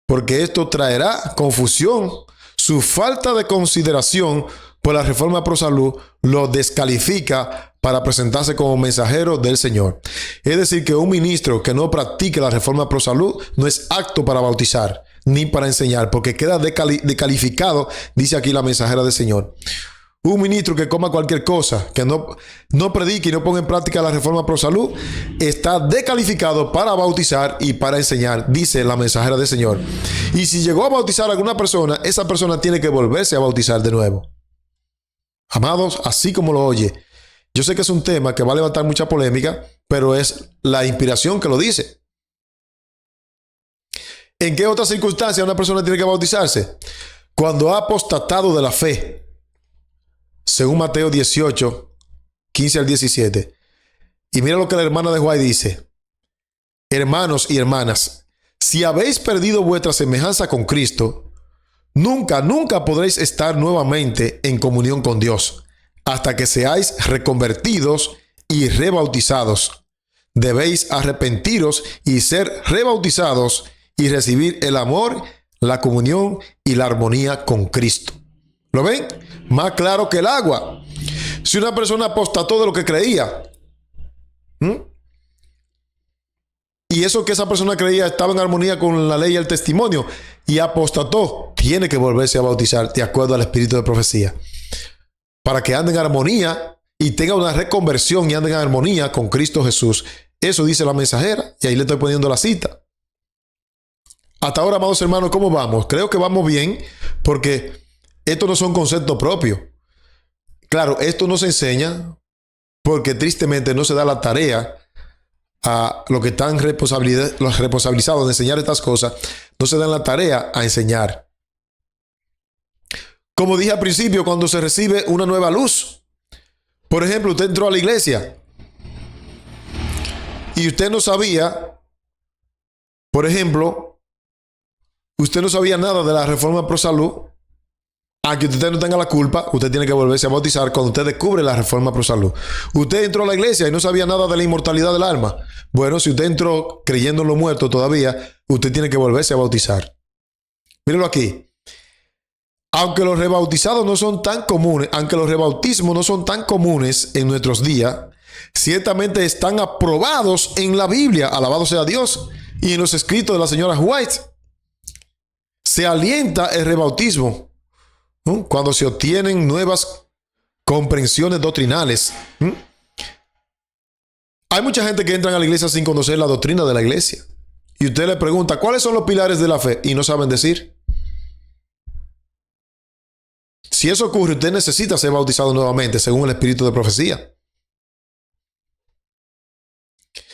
porque esto traerá confusión. Su falta de consideración por la reforma pro salud lo descalifica para presentarse como mensajero del Señor. Es decir, que un ministro que no practique la reforma pro salud no es apto para bautizar ni para enseñar, porque queda descalificado, dice aquí la mensajera del Señor. Un ministro que coma cualquier cosa, que no predique y no ponga en práctica la reforma pro salud, está descalificado para bautizar y para enseñar, dice la mensajera del Señor. Y si llegó a bautizar a alguna persona, esa persona tiene que volverse a bautizar de nuevo. Amados, así como lo oye, yo sé que es un tema que va a levantar mucha polémica, pero es la inspiración que lo dice. ¿En qué otra circunstancia una persona tiene que bautizarse? Cuando ha apostatado de la fe. Según Mateo 18, 15 al 17. Y mira lo que la hermana de White dice: hermanos y hermanas, si habéis perdido vuestra semejanza con Cristo, nunca podréis estar nuevamente en comunión con Dios, hasta que seáis reconvertidos y rebautizados. Debéis arrepentiros y ser rebautizados y recibir el amor, la comunión y la armonía con Cristo. ¿Lo ven? Más claro que el agua. Si una persona apostató de lo que creía, y eso que esa persona creía estaba en armonía con la ley y el testimonio, y apostató, tiene que volverse a bautizar de acuerdo al espíritu de profecía, para que ande en armonía y tenga una reconversión y ande en armonía con Cristo Jesús. Eso dice la mensajera, y ahí le estoy poniendo la cita. Hasta ahora, amados hermanos, ¿cómo vamos? Creo que vamos bien porque estos no son conceptos propios. Claro, esto no se enseña porque tristemente no se da la tarea a los que están los responsabilizados de enseñar estas cosas, no se dan la tarea a enseñar. Como dije al principio, cuando se recibe una nueva luz, por ejemplo, usted entró a la iglesia y usted no sabía, por ejemplo, usted no sabía nada de la reforma pro salud. Aunque usted no tenga la culpa, usted tiene que volverse a bautizar cuando usted descubre la reforma pro salud. Usted entró a la iglesia y no sabía nada de la inmortalidad del alma. Bueno, si usted entró creyendo en lo muerto todavía, usted tiene que volverse a bautizar. Mírenlo aquí. Aunque los rebautismos no son tan comunes en nuestros días, ciertamente están aprobados en la Biblia, alabado sea Dios, y en los escritos de la señora White. Se alienta el rebautismo cuando se obtienen nuevas comprensiones doctrinales. Hay mucha gente que entra a la iglesia sin conocer la doctrina de la iglesia. Y usted le pregunta, ¿cuáles son los pilares de la fe? Y no saben decir. Si eso ocurre, usted necesita ser bautizado nuevamente, según el espíritu de profecía.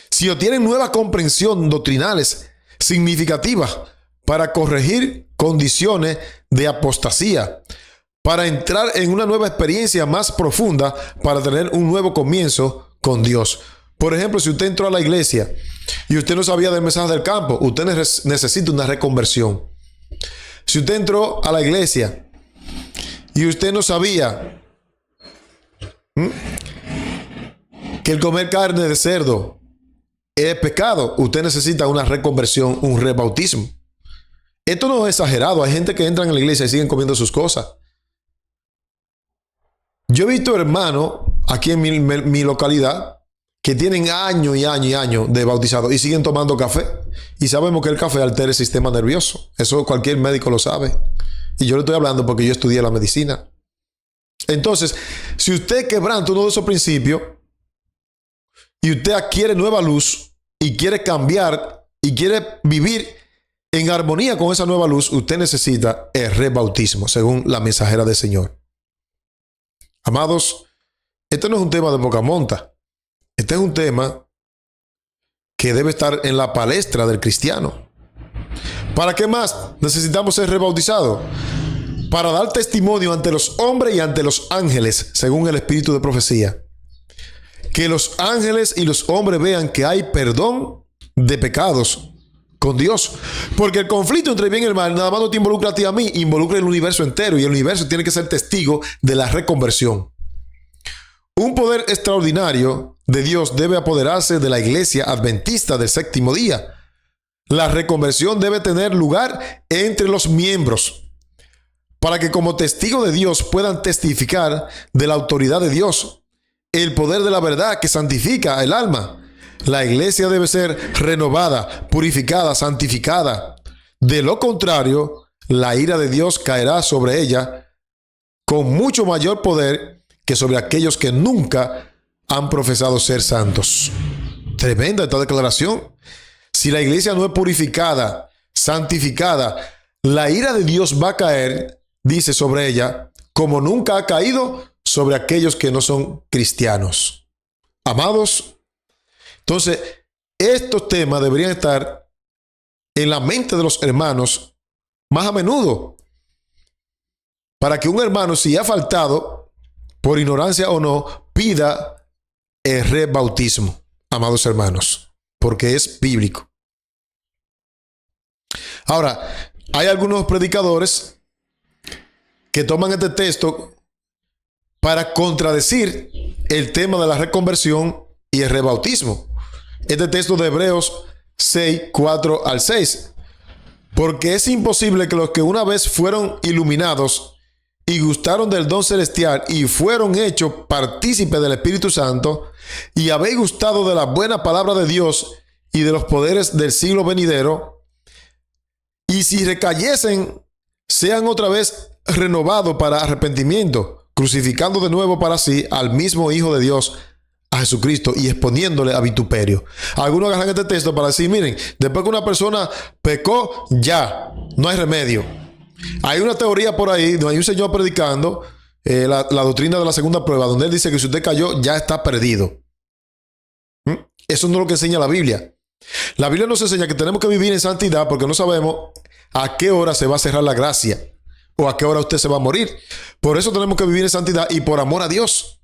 Si obtienen nueva comprensión doctrinales significativas para corregir condiciones de apostasía, para entrar en una nueva experiencia más profunda, para tener un nuevo comienzo con Dios. Por ejemplo, si usted entró a la iglesia y usted no sabía del mensaje del campo, usted necesita una reconversión. Si usted entró a la iglesia y usted no sabía que el comer carne de cerdo es pecado, usted necesita una reconversión, un rebautismo. Esto no es exagerado. Hay gente que entra en la iglesia y siguen comiendo sus cosas. Yo he visto hermanos aquí en mi localidad que tienen años y años y años de bautizados y siguen tomando café. Y sabemos que el café altera el sistema nervioso. Eso cualquier médico lo sabe. Y yo le estoy hablando porque yo estudié la medicina. Entonces, si usted quebranta uno de esos principios y usted adquiere nueva luz y quiere cambiar y quiere vivir en armonía con esa nueva luz, usted necesita el rebautismo, según la mensajera del Señor. Amados, este no es un tema de poca monta. Este es un tema que debe estar en la palestra del cristiano. ¿Para qué más necesitamos ser rebautizados? Para dar testimonio ante los hombres y ante los ángeles, según el espíritu de profecía. Que los ángeles y los hombres vean que hay perdón de pecados con Dios. Porque el conflicto entre el bien y el mal nada más no te involucra a ti y a mí, involucra el universo entero, y el universo tiene que ser testigo de la reconversión. Un poder extraordinario de Dios debe apoderarse de la iglesia adventista del séptimo día. La reconversión debe tener lugar entre los miembros, para que como testigo de Dios puedan testificar de la autoridad de Dios, el poder de la verdad que santifica el alma. La iglesia debe ser renovada, purificada, santificada. De lo contrario, la ira de Dios caerá sobre ella con mucho mayor poder que sobre aquellos que nunca han profesado ser santos. Tremenda esta declaración. Si la iglesia no es purificada, santificada, la ira de Dios va a caer, dice, sobre ella, como nunca ha caído sobre aquellos que no son cristianos. Amados, entonces, estos temas deberían estar en la mente de los hermanos más a menudo, para que un hermano, si ha faltado, por ignorancia o no, pida el rebautismo, amados hermanos, porque es bíblico. Ahora, hay algunos predicadores que toman este texto para contradecir el tema de la reconversión y el rebautismo. Este texto de Hebreos 6, 4 al 6. Porque es imposible que los que una vez fueron iluminados y gustaron del don celestial y fueron hechos partícipes del Espíritu Santo y habéis gustado de la buena palabra de Dios y de los poderes del siglo venidero, y si recayesen, sean otra vez renovados para arrepentimiento, crucificando de nuevo para sí al mismo Hijo de Dios, a Jesucristo y exponiéndole a vituperio. Algunos agarran este texto para decir, miren, después que una persona pecó, ya, no hay remedio. Hay una teoría por ahí, donde hay un señor predicando la doctrina de la segunda prueba, donde él dice que si usted cayó, ya está perdido. Eso no es lo que enseña la Biblia. La Biblia nos enseña que tenemos que vivir en santidad porque no sabemos a qué hora se va a cerrar la gracia o a qué hora usted se va a morir. Por eso tenemos que vivir en santidad y por amor a Dios.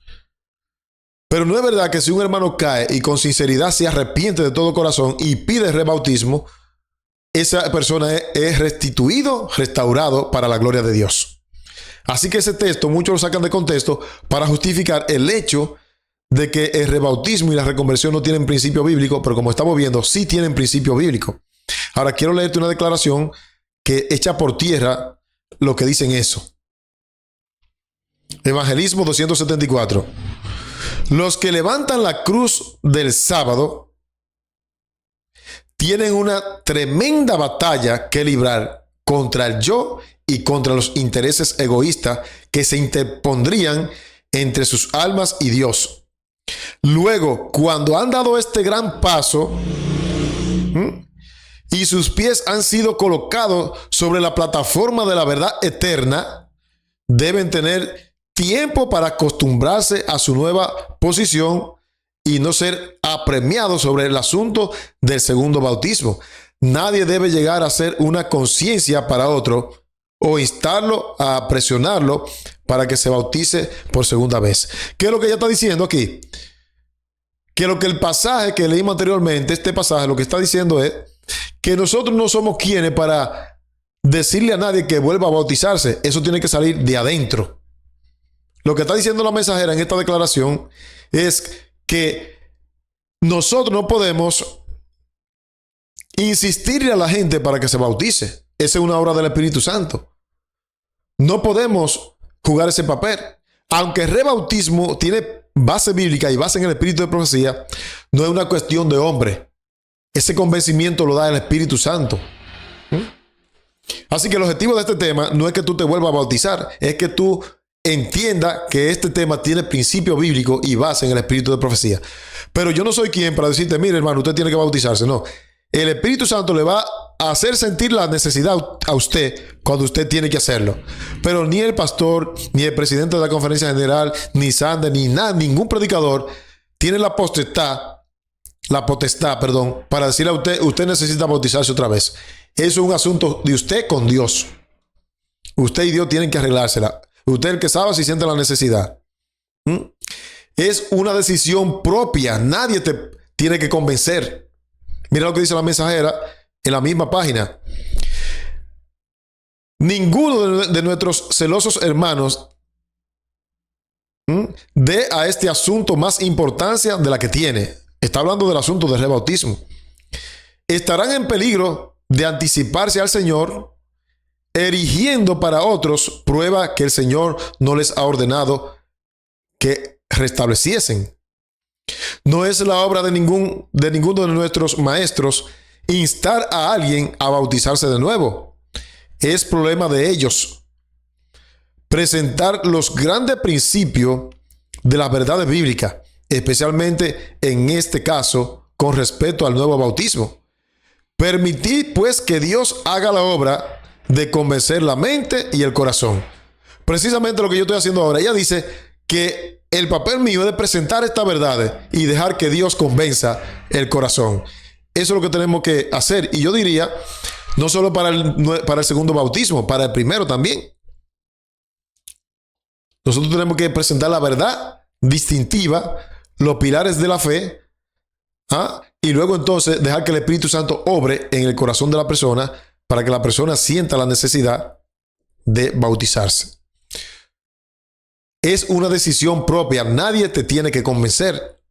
Pero no es verdad que si un hermano cae y con sinceridad se arrepiente de todo corazón y pide rebautismo, esa persona es restituido, restaurado para la gloria de Dios. Así que ese texto muchos lo sacan de contexto para justificar el hecho de que el rebautismo y la reconversión no tienen principio bíblico, pero como estamos viendo, sí tienen principio bíblico. Ahora quiero leerte una declaración que echa por tierra lo que dicen eso. Evangelismo 274. Los que levantan la cruz del sábado tienen una tremenda batalla que librar contra el yo y contra los intereses egoístas que se interpondrían entre sus almas y Dios. Luego, cuando han dado este gran paso y sus pies han sido colocados sobre la plataforma de la verdad eterna, deben tener tiempo para acostumbrarse a su nueva posición y no ser apremiados sobre el asunto del segundo bautismo. Nadie debe llegar a ser una conciencia para otro o instarlo a presionarlo para que se bautice por segunda vez. ¿Qué es lo que ella está diciendo aquí? Que lo que el pasaje que leímos anteriormente, este pasaje, lo que está diciendo es que nosotros no somos quienes para decirle a nadie que vuelva a bautizarse. Eso tiene que salir de adentro. Lo que está diciendo la mensajera en esta declaración es que nosotros no podemos insistirle a la gente para que se bautice. Esa es una obra del Espíritu Santo. No podemos jugar ese papel. Aunque el rebautismo tiene base bíblica y base en el espíritu de profecía, no es una cuestión de hombre. Ese convencimiento lo da el Espíritu Santo. Así que el objetivo de este tema no es que tú te vuelvas a bautizar, es que tú entiendas que este tema tiene principio bíblico y base en el espíritu de profecía. Pero yo no soy quien para decirte, mire hermano, usted tiene que bautizarse. No. El Espíritu Santo le va a hacer sentir la necesidad a usted cuando usted tiene que hacerlo. Pero ni el pastor, ni el presidente de la conferencia general, ni Sander, ni nada, ningún predicador tiene la potestad, para decirle a usted, usted necesita bautizarse otra vez. Eso es un asunto de usted con Dios. Usted y Dios tienen que arreglársela. Usted es el que sabe si siente la necesidad. Es una decisión propia. Nadie te tiene que convencer. Mira lo que dice la mensajera en la misma página. Ninguno de nuestros celosos hermanos dé a este asunto más importancia de la que tiene. Está hablando del asunto del rebautismo. Estarán en peligro de anticiparse al Señor, erigiendo para otros prueba que el Señor no les ha ordenado que restableciesen. No es la obra de ninguno de nuestros maestros instar a alguien a bautizarse de nuevo. Es problema de ellos presentar los grandes principios de las verdades bíblicas, especialmente en este caso con respecto al nuevo bautismo. Permitid pues que Dios haga la obra de convencer la mente y el corazón. Precisamente lo que yo estoy haciendo ahora. Ella dice que el papel mío es de presentar estas verdades y dejar que Dios convenza el corazón. Eso es lo que tenemos que hacer. Y yo diría, no solo para el segundo bautismo, para el primero también. Nosotros tenemos que presentar la verdad distintiva, los pilares de la fe, y luego entonces dejar que el Espíritu Santo obre en el corazón de la persona para que la persona sienta la necesidad de bautizarse. Es una decisión propia. Nadie te tiene que convencer.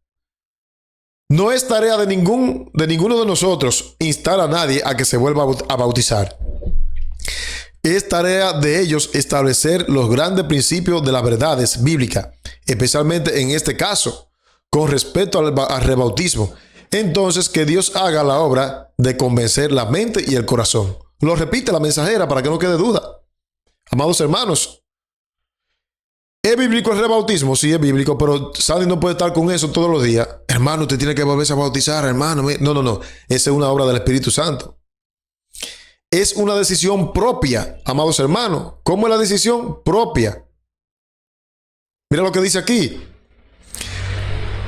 No es tarea de ninguno de nosotros instar a nadie a que se vuelva a bautizar. Es tarea de ellos establecer los grandes principios de las verdades bíblicas, especialmente en este caso, con respecto al rebautismo. Entonces, que Dios haga la obra de convencer la mente y el corazón. Lo repite la mensajera para que no quede duda. Amados hermanos, ¿Es bíblico el rebautismo? Sí, es bíblico, pero Sandy no puede estar con eso todos los días. Hermano, usted tiene que volverse a bautizar, hermano. No. Esa es una obra del Espíritu Santo. Es una decisión propia, amados hermanos. ¿Cómo es la decisión propia? Mira lo que dice aquí.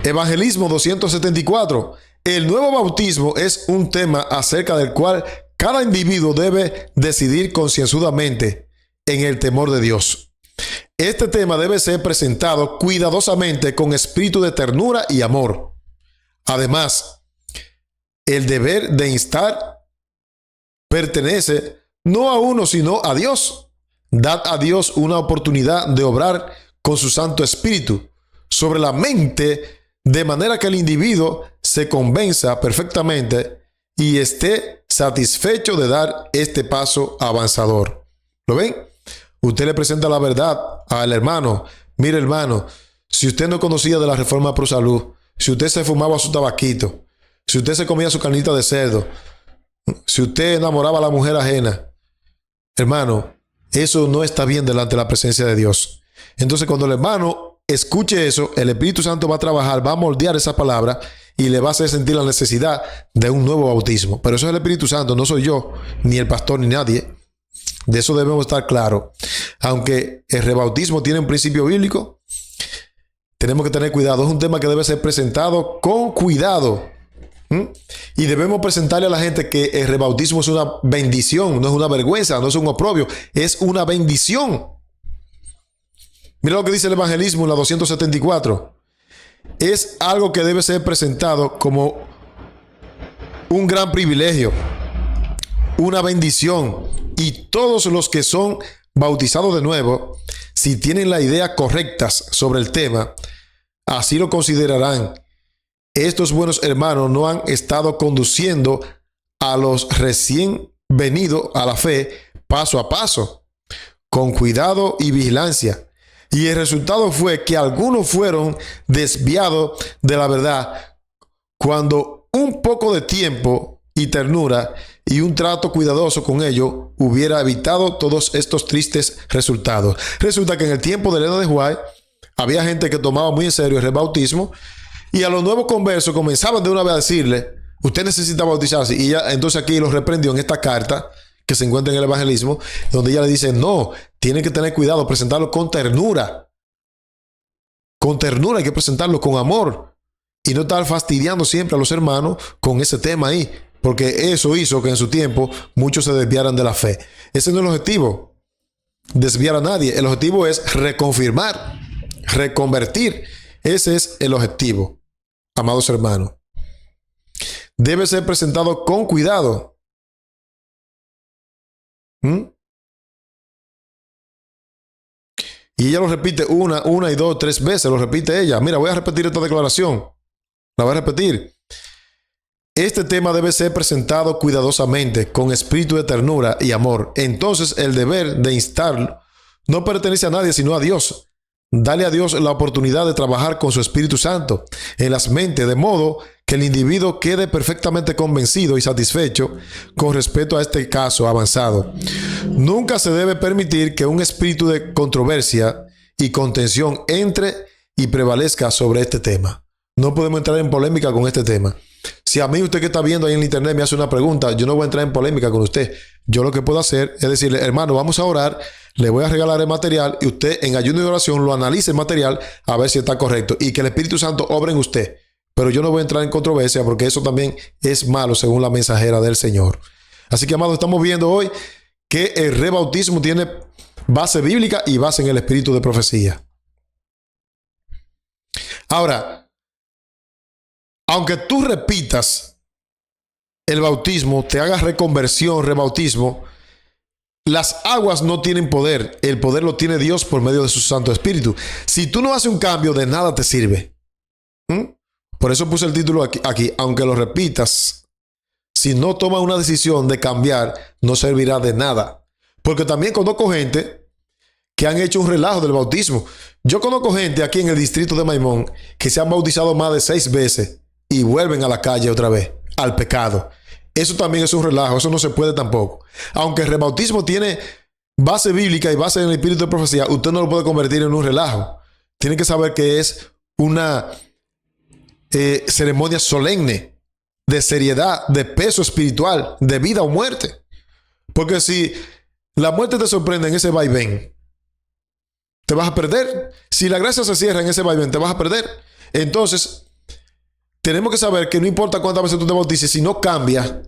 Evangelismo 274. El nuevo bautismo es un tema acerca del cual cada individuo debe decidir concienzudamente en el temor de Dios. Este tema debe ser presentado cuidadosamente con espíritu de ternura y amor. Además, el deber de instar pertenece no a uno, sino a Dios. Dad a Dios una oportunidad de obrar con su Santo Espíritu sobre la mente, de manera que el individuo se convenza perfectamente y esté satisfecho de dar este paso avanzador. ¿Lo ven? Usted le presenta la verdad al hermano. Mire, hermano, si usted no conocía de la reforma pro salud, si usted se fumaba su tabaquito, si usted se comía su carnita de cerdo, si usted enamoraba a la mujer ajena, hermano, eso no está bien delante de la presencia de Dios. Entonces, cuando el hermano escuche eso, el Espíritu Santo va a trabajar, va a moldear esa palabra y le va a hacer sentir la necesidad de un nuevo bautismo. Pero eso es el Espíritu Santo, no soy yo, ni el pastor, ni nadie. De eso debemos estar claros. Aunque el rebautismo tiene un principio bíblico, tenemos que tener cuidado. Es un tema que debe ser presentado con cuidado. Y debemos presentarle a la gente que el rebautismo es una bendición, no es una vergüenza, no es un oprobio, es una bendición. Mira lo que dice el evangelismo en la 274. Es algo que debe ser presentado como un gran privilegio, una bendición. Y todos los que son bautizados de nuevo, si tienen la idea correctas sobre el tema, así lo considerarán. Estos buenos hermanos no han estado conduciendo a los recién venidos a la fe paso a paso, con cuidado y vigilancia. Y el resultado fue que algunos fueron desviados de la verdad cuando un poco de tiempo y ternura y un trato cuidadoso con ellos hubiera evitado todos estos tristes resultados. Resulta que en el tiempo de Elena de White había gente que tomaba muy en serio el rebautismo y a los nuevos conversos comenzaban de una vez a decirle: usted necesita bautizarse. Y ella entonces aquí los reprendió en esta carta que se encuentra en el evangelismo, donde ella le dice: no, tienen que tener cuidado, presentarlo con ternura. Con ternura, hay que presentarlo con amor y no estar fastidiando siempre a los hermanos con ese tema ahí, porque eso hizo que en su tiempo muchos se desviaran de la fe. Ese no es el objetivo, desviar a nadie. El objetivo es reconfirmar, reconvertir. Ese es el objetivo, amados hermanos. Debe ser presentado con cuidado. Y ella lo repite una y dos, tres veces, lo repite ella. Mira, voy a repetir esta declaración. La voy a repetir. Este tema debe ser presentado cuidadosamente, con espíritu de ternura y amor. Entonces el deber de instarlo no pertenece a nadie sino a Dios. Dale a Dios la oportunidad de trabajar con su Espíritu Santo en las mentes, de modo que el individuo quede perfectamente convencido y satisfecho con respecto a este caso avanzado. Nunca se debe permitir que un espíritu de controversia y contención entre y prevalezca sobre este tema. No podemos entrar en polémica con este tema. Si a mí, usted que está viendo ahí en el internet, me hace una pregunta, yo no voy a entrar en polémica con usted. Yo lo que puedo hacer es decirle: hermano, vamos a orar, le voy a regalar el material y usted en ayuno y oración lo analice el material a ver si está correcto y que el Espíritu Santo obre en usted. Pero yo no voy a entrar en controversia porque eso también es malo según la mensajera del Señor. Así que, amados, estamos viendo hoy que el rebautismo tiene base bíblica y base en el espíritu de profecía. Ahora, aunque tú repitas el bautismo, te hagas reconversión, rebautismo, las aguas no tienen poder. El poder lo tiene Dios por medio de su Santo Espíritu. Si tú no haces un cambio, de nada te sirve. Por eso puse el título aquí. Aunque lo repitas, si no tomas una decisión de cambiar, no servirá de nada. Porque también conozco gente que han hecho un relajo del bautismo. Yo conozco gente aquí en el distrito de Maimón que se han bautizado más de 6 veces y vuelven a la calle otra vez, al pecado. Eso también es un relajo, eso no se puede tampoco. Aunque el rebautismo tiene base bíblica y base en el espíritu de profecía, usted no lo puede convertir en un relajo. Tiene que saber que es una ceremonia solemne, de seriedad, de peso espiritual, de vida o muerte. Porque si la muerte te sorprende en ese vaivén, te vas a perder. Si la gracia se cierra en ese vaivén, te vas a perder. Entonces, tenemos que saber que no importa cuántas veces tú te bautices, si no cambia,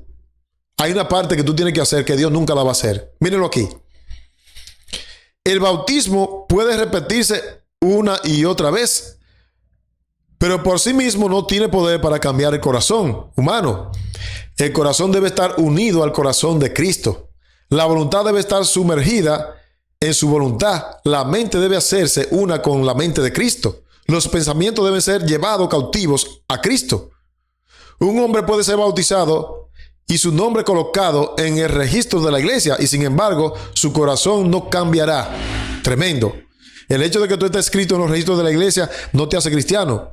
hay una parte que tú tienes que hacer que Dios nunca la va a hacer. Mírenlo aquí. El bautismo puede repetirse una y otra vez, pero por sí mismo no tiene poder para cambiar el corazón humano. El corazón debe estar unido al corazón de Cristo. La voluntad debe estar sumergida en su voluntad. La mente debe hacerse una con la mente de Cristo. Los pensamientos deben ser llevados cautivos a Cristo. Un hombre puede ser bautizado y su nombre colocado en el registro de la iglesia, y sin embargo su corazón no cambiará. Tremendo. El hecho de que tú estés escrito en los registros de la iglesia no te hace cristiano.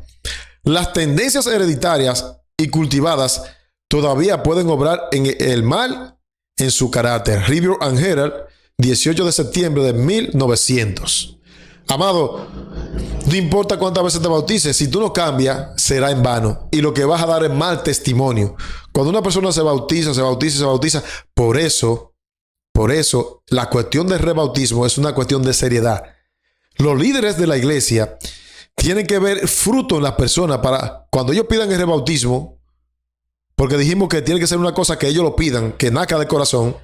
Las tendencias hereditarias y cultivadas todavía pueden obrar en el mal en su carácter. Review and Herald, 18 de septiembre de 1900. Amado, no importa cuántas veces te bautices, si tú no cambias, será en vano. Y lo que vas a dar es mal testimonio. Cuando una persona se bautiza, por eso, la cuestión del rebautismo es una cuestión de seriedad. Los líderes de la iglesia tienen que ver fruto en las personas para cuando ellos pidan el rebautismo, porque dijimos que tiene que ser una cosa que ellos lo pidan, que nazca de corazón.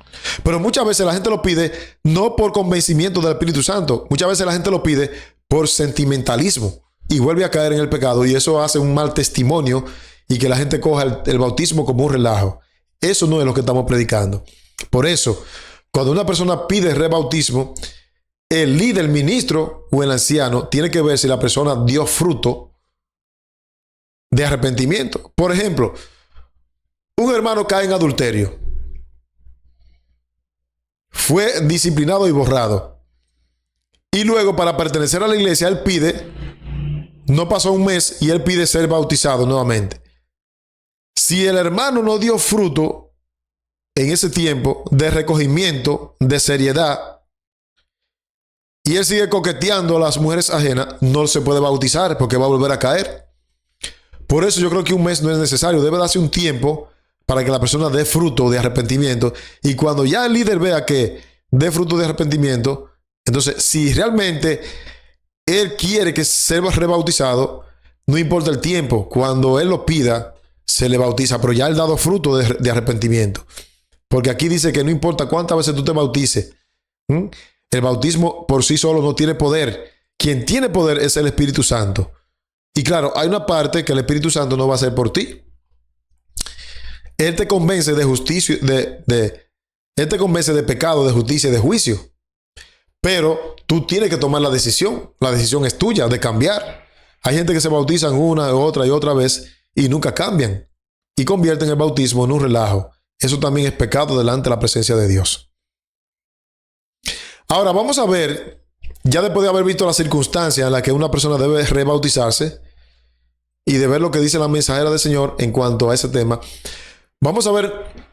Pero muchas veces la gente lo pide no por convencimiento del Espíritu Santo. Muchas veces la gente lo pide por sentimentalismo y vuelve a caer en el pecado, y eso hace un mal testimonio y que la gente coja el bautismo como un relajo. Eso no es lo que estamos predicando. Por eso, cuando una persona pide rebautismo, el líder, el ministro o el anciano tiene que ver si la persona dio fruto de arrepentimiento. Por ejemplo, un hermano cae en adulterio, fue disciplinado y borrado, y luego para pertenecer a la iglesia él pide, no pasó un mes y él pide ser bautizado nuevamente. Si el hermano no dio fruto en ese tiempo de recogimiento, de seriedad, y él sigue coqueteando a las mujeres ajenas, no se puede bautizar porque va a volver a caer. Por eso yo creo que un mes no es necesario, debe darse un tiempo para que la persona dé fruto de arrepentimiento. Y cuando ya el líder vea que dé fruto de arrepentimiento, entonces si realmente él quiere que sea rebautizado, no importa el tiempo, cuando él lo pida, se le bautiza, pero ya él ha dado fruto de arrepentimiento. Porque aquí dice que no importa cuántas veces tú te bautices, el bautismo por sí solo no tiene poder. Quien tiene poder es el Espíritu Santo. Y claro, hay una parte que el Espíritu Santo no va a hacer por ti. Él te convence de justicia, Él te convence de pecado, de justicia y de juicio. Pero tú tienes que tomar la decisión. La decisión es tuya de cambiar. Hay gente que se bautizan una, otra y otra vez y nunca cambian. Y convierten el bautismo en un relajo. Eso también es pecado delante de la presencia de Dios. Ahora vamos a ver, ya después de haber visto las circunstancias en las que una persona debe rebautizarse y de ver lo que dice la mensajera del Señor en cuanto a ese tema, vamos a ver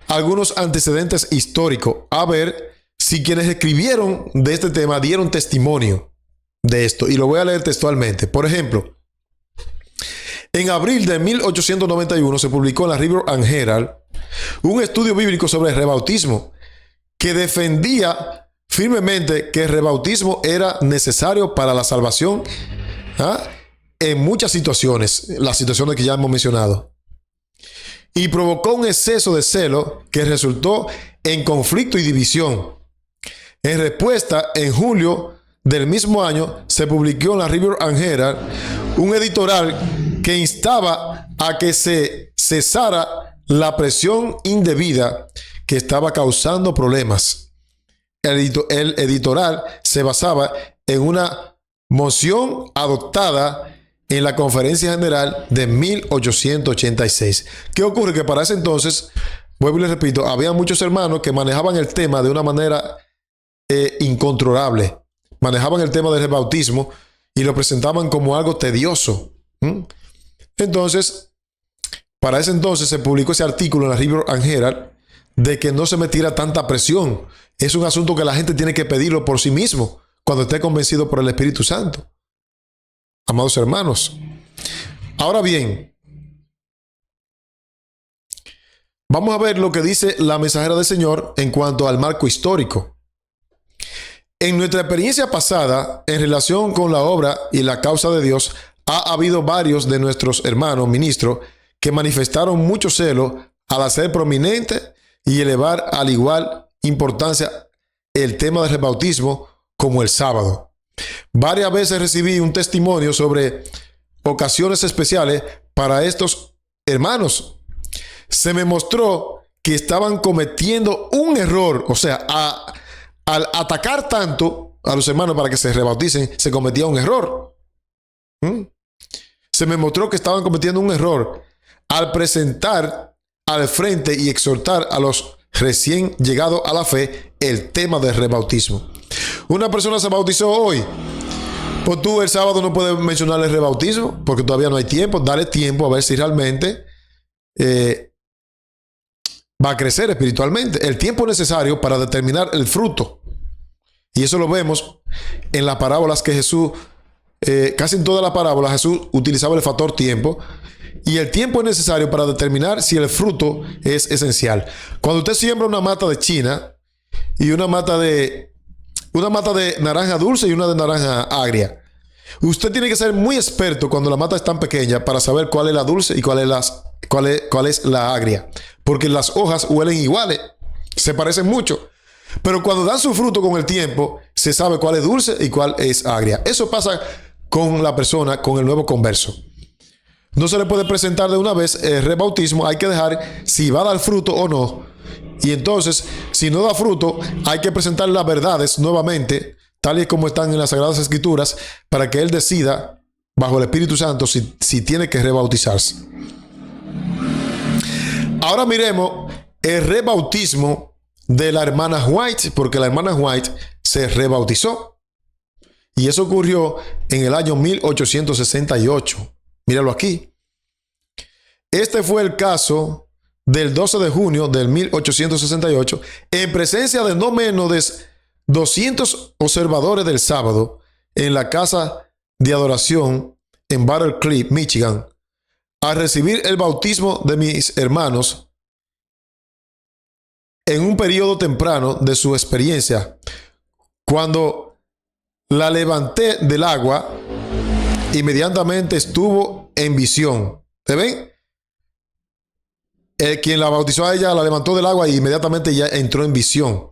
algunos antecedentes históricos, a ver si quienes escribieron de este tema dieron testimonio de esto. Y lo voy a leer textualmente. Por ejemplo, en abril de 1891 se publicó en la Review and Herald un estudio bíblico sobre el rebautismo que defendía firmemente que el rebautismo era necesario para la salvación en muchas situaciones, las situaciones que ya hemos mencionado. Y provocó un exceso de celo que resultó en conflicto y división. En respuesta, en julio del mismo año, se publicó en la Review and Herald un editorial que instaba a que se cesara la presión indebida que estaba causando problemas. El editorial se basaba en una moción adoptada en la Conferencia General de 1886. ¿Qué ocurre? Que para ese entonces, vuelvo y les repito, había muchos hermanos que manejaban el tema de una manera incontrolable. Manejaban el tema del bautismo y lo presentaban como algo tedioso. Entonces, para ese entonces se publicó ese artículo en la Review and Herald de que no se metiera tanta presión es un asunto que la gente tiene que pedirlo por sí mismo cuando esté convencido por el Espíritu Santo. Amados hermanos. Ahora bien, vamos a ver lo que dice la mensajera del Señor en cuanto al marco histórico. En nuestra experiencia pasada, en relación con la obra y la causa de Dios, ha habido varios de nuestros hermanos ministros que manifestaron mucho celo al hacer prominente y elevar al igual importancia el tema del rebautismo como el sábado. Varias veces recibí un testimonio sobre ocasiones especiales para estos hermanos. Se me mostró que estaban cometiendo un error, o sea, al atacar tanto a los hermanos para que se rebauticen, se cometía un error. Se me mostró que estaban cometiendo un error al presentar al frente y exhortar a los recién llegados a la fe el tema del rebautismo. Una persona se bautizó hoy, pues tú el sábado no puedes mencionar el rebautismo porque todavía no hay tiempo. Dale tiempo a ver si realmente va a crecer espiritualmente. El tiempo necesario para determinar el fruto. Y eso lo vemos en las parábolas que Jesús, casi en todas las parábolas, Jesús utilizaba el factor tiempo. Y el tiempo es necesario para determinar si el fruto es esencial. Cuando usted siembra una mata de china y una mata de naranja dulce y una de naranja agria, usted tiene que ser muy experto cuando la mata es tan pequeña para saber cuál es la dulce y cuál es la agria. Porque las hojas huelen iguales, se parecen mucho. Pero cuando dan su fruto con el tiempo, se sabe cuál es dulce y cuál es agria. Eso pasa con la persona, con el nuevo converso. No se le puede presentar de una vez el rebautismo. Hay que dejar si va a dar fruto o no. Y entonces, si no da fruto, hay que presentar las verdades nuevamente, tal y como están en las Sagradas Escrituras, para que él decida, bajo el Espíritu Santo, si tiene que rebautizarse. Ahora miremos el rebautismo de la hermana White, porque la hermana White se rebautizó. Y eso ocurrió en el año 1868. Míralo aquí. Este fue el caso del 12 de junio del 1868, en presencia de no menos de 200 observadores del sábado en la casa de adoración en Battle Creek, Michigan, al recibir el bautismo de mis hermanos en un periodo temprano de su experiencia. Cuando la levanté del agua, inmediatamente estuvo en visión. ¿Te ven? Quien la bautizó a ella la levantó del agua y inmediatamente ya entró en visión.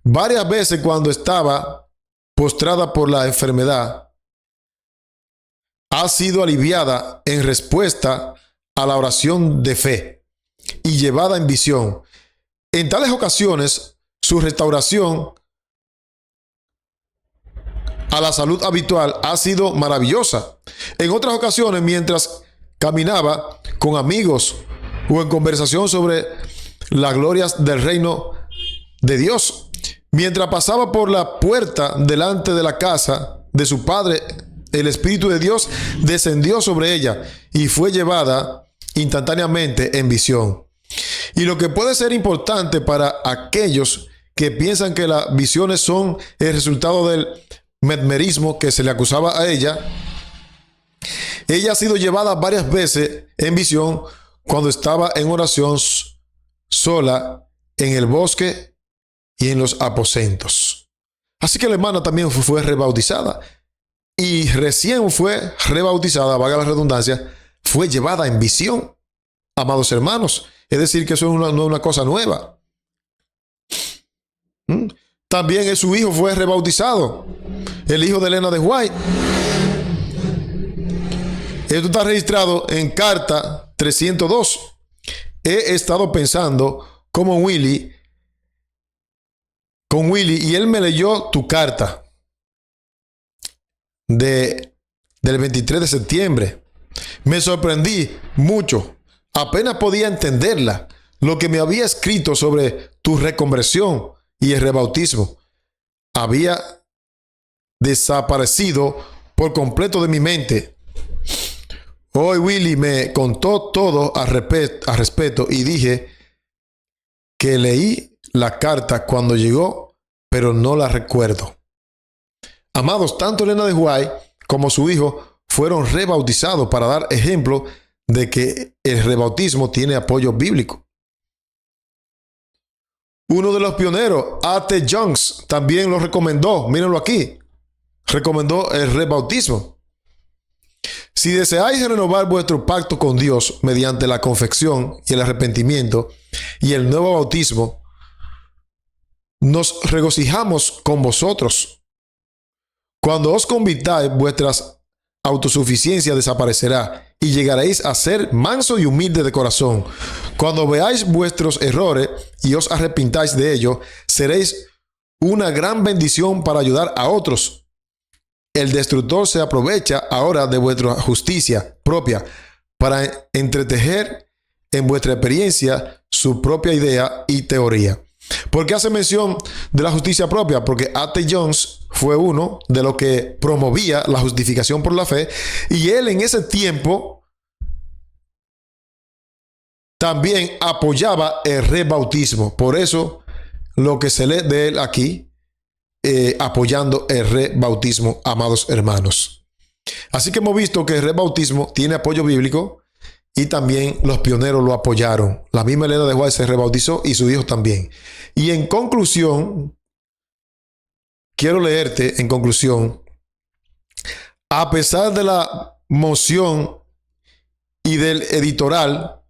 Varias veces cuando estaba postrada por la enfermedad, ha sido aliviada en respuesta a la oración de fe y llevada en visión. En tales ocasiones, su restauración a la salud habitual ha sido maravillosa. En otras ocasiones, mientras caminaba con amigos o en conversación sobre las glorias del reino de Dios, mientras pasaba por la puerta delante de la casa de su padre, el Espíritu de Dios descendió sobre ella y fue llevada instantáneamente en visión. Y lo que puede ser importante para aquellos que piensan que las visiones son el resultado del mesmerismo que se le acusaba a ella ha sido llevada varias veces en visión cuando estaba en oración sola en el bosque y en los aposentos. Así que la hermana también fue rebautizada. Y recién fue rebautizada, valga la redundancia, fue llevada en visión, amados hermanos. Es decir, que eso no es una cosa nueva. También su hijo fue rebautizado, el hijo de Elena de White. Esto está registrado en carta 302. He estado pensando con Willy y él me leyó tu carta del 23 de septiembre. Me sorprendí mucho. Apenas podía entenderla. Lo que me había escrito sobre tu reconversión y el rebautismo había desaparecido por completo de mi mente. Hoy Willy me contó todo al respecto y dije que leí la carta cuando llegó, pero no la recuerdo. Amados, tanto Elena de White como su hijo fueron rebautizados para dar ejemplo de que el rebautismo tiene apoyo bíblico. Uno de los pioneros, A.T. Jones, también lo recomendó. Mírenlo aquí. Recomendó el rebautismo. Si deseáis renovar vuestro pacto con Dios mediante la confesión y el arrepentimiento y el nuevo bautismo, nos regocijamos con vosotros. Cuando os convirtáis, vuestras autosuficiencia desaparecerá y llegaréis a ser manso y humilde de corazón. Cuando veáis vuestros errores y os arrepintáis de ellos, seréis una gran bendición para ayudar a otros. El destructor se aprovecha ahora de vuestra justicia propia para entretejer en vuestra experiencia su propia idea y teoría. ¿Por qué hace mención de la justicia propia? Porque A.T. Jones fue uno de los que promovía la justificación por la fe, y él en ese tiempo también apoyaba el rebautismo. Por eso lo que se lee de él aquí, apoyando el rebautismo, amados hermanos. Así que hemos visto que el rebautismo tiene apoyo bíblico y también los pioneros lo apoyaron. La misma Elena de White se rebautizó y su hijo también. Y en conclusión, quiero leerte en conclusión, a pesar de la moción y del editorial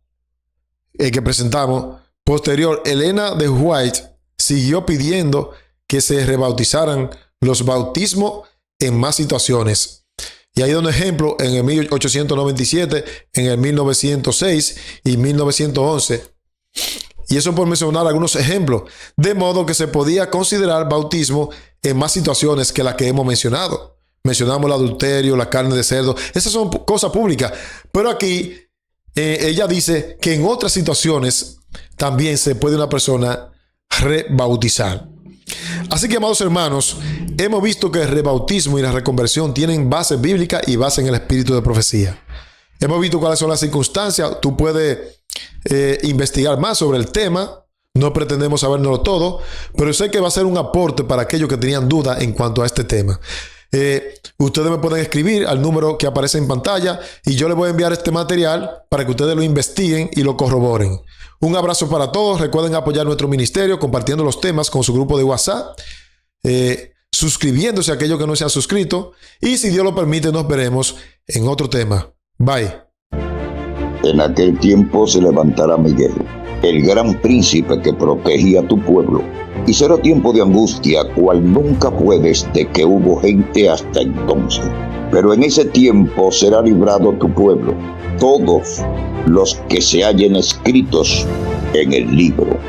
que presentamos, posterior, Elena de White siguió pidiendo que se rebautizaran los bautismos en más situaciones. Y hay un ejemplo en el 1897, en el 1906 y 1911. Y eso por mencionar algunos ejemplos. De modo que se podía considerar bautismo en más situaciones que las que hemos mencionado. Mencionamos el adulterio, la carne de cerdo. Esas son cosas públicas. Pero aquí ella dice que en otras situaciones también se puede una persona rebautizar. Así que, amados hermanos, hemos visto que el rebautismo y la reconversión tienen base bíblica y base en el espíritu de profecía. Hemos visto cuáles son las circunstancias. Tú puedes investigar más sobre el tema. No pretendemos saberlo todo, pero sé que va a ser un aporte para aquellos que tenían dudas en cuanto a este tema. Ustedes me pueden escribir al número que aparece en pantalla y yo les voy a enviar este material para que ustedes lo investiguen y lo corroboren. Un abrazo para todos. Recuerden apoyar nuestro ministerio compartiendo los temas con su grupo de WhatsApp, suscribiéndose a aquellos que no se han suscrito, y si Dios lo permite nos veremos en otro tema. Bye. En aquel tiempo se levantará Miguel, el gran príncipe que protegía a tu pueblo, y será tiempo de angustia cual nunca fue desde que hubo gente hasta entonces. Pero en ese tiempo será librado tu pueblo, todos los que se hallen escritos en el libro.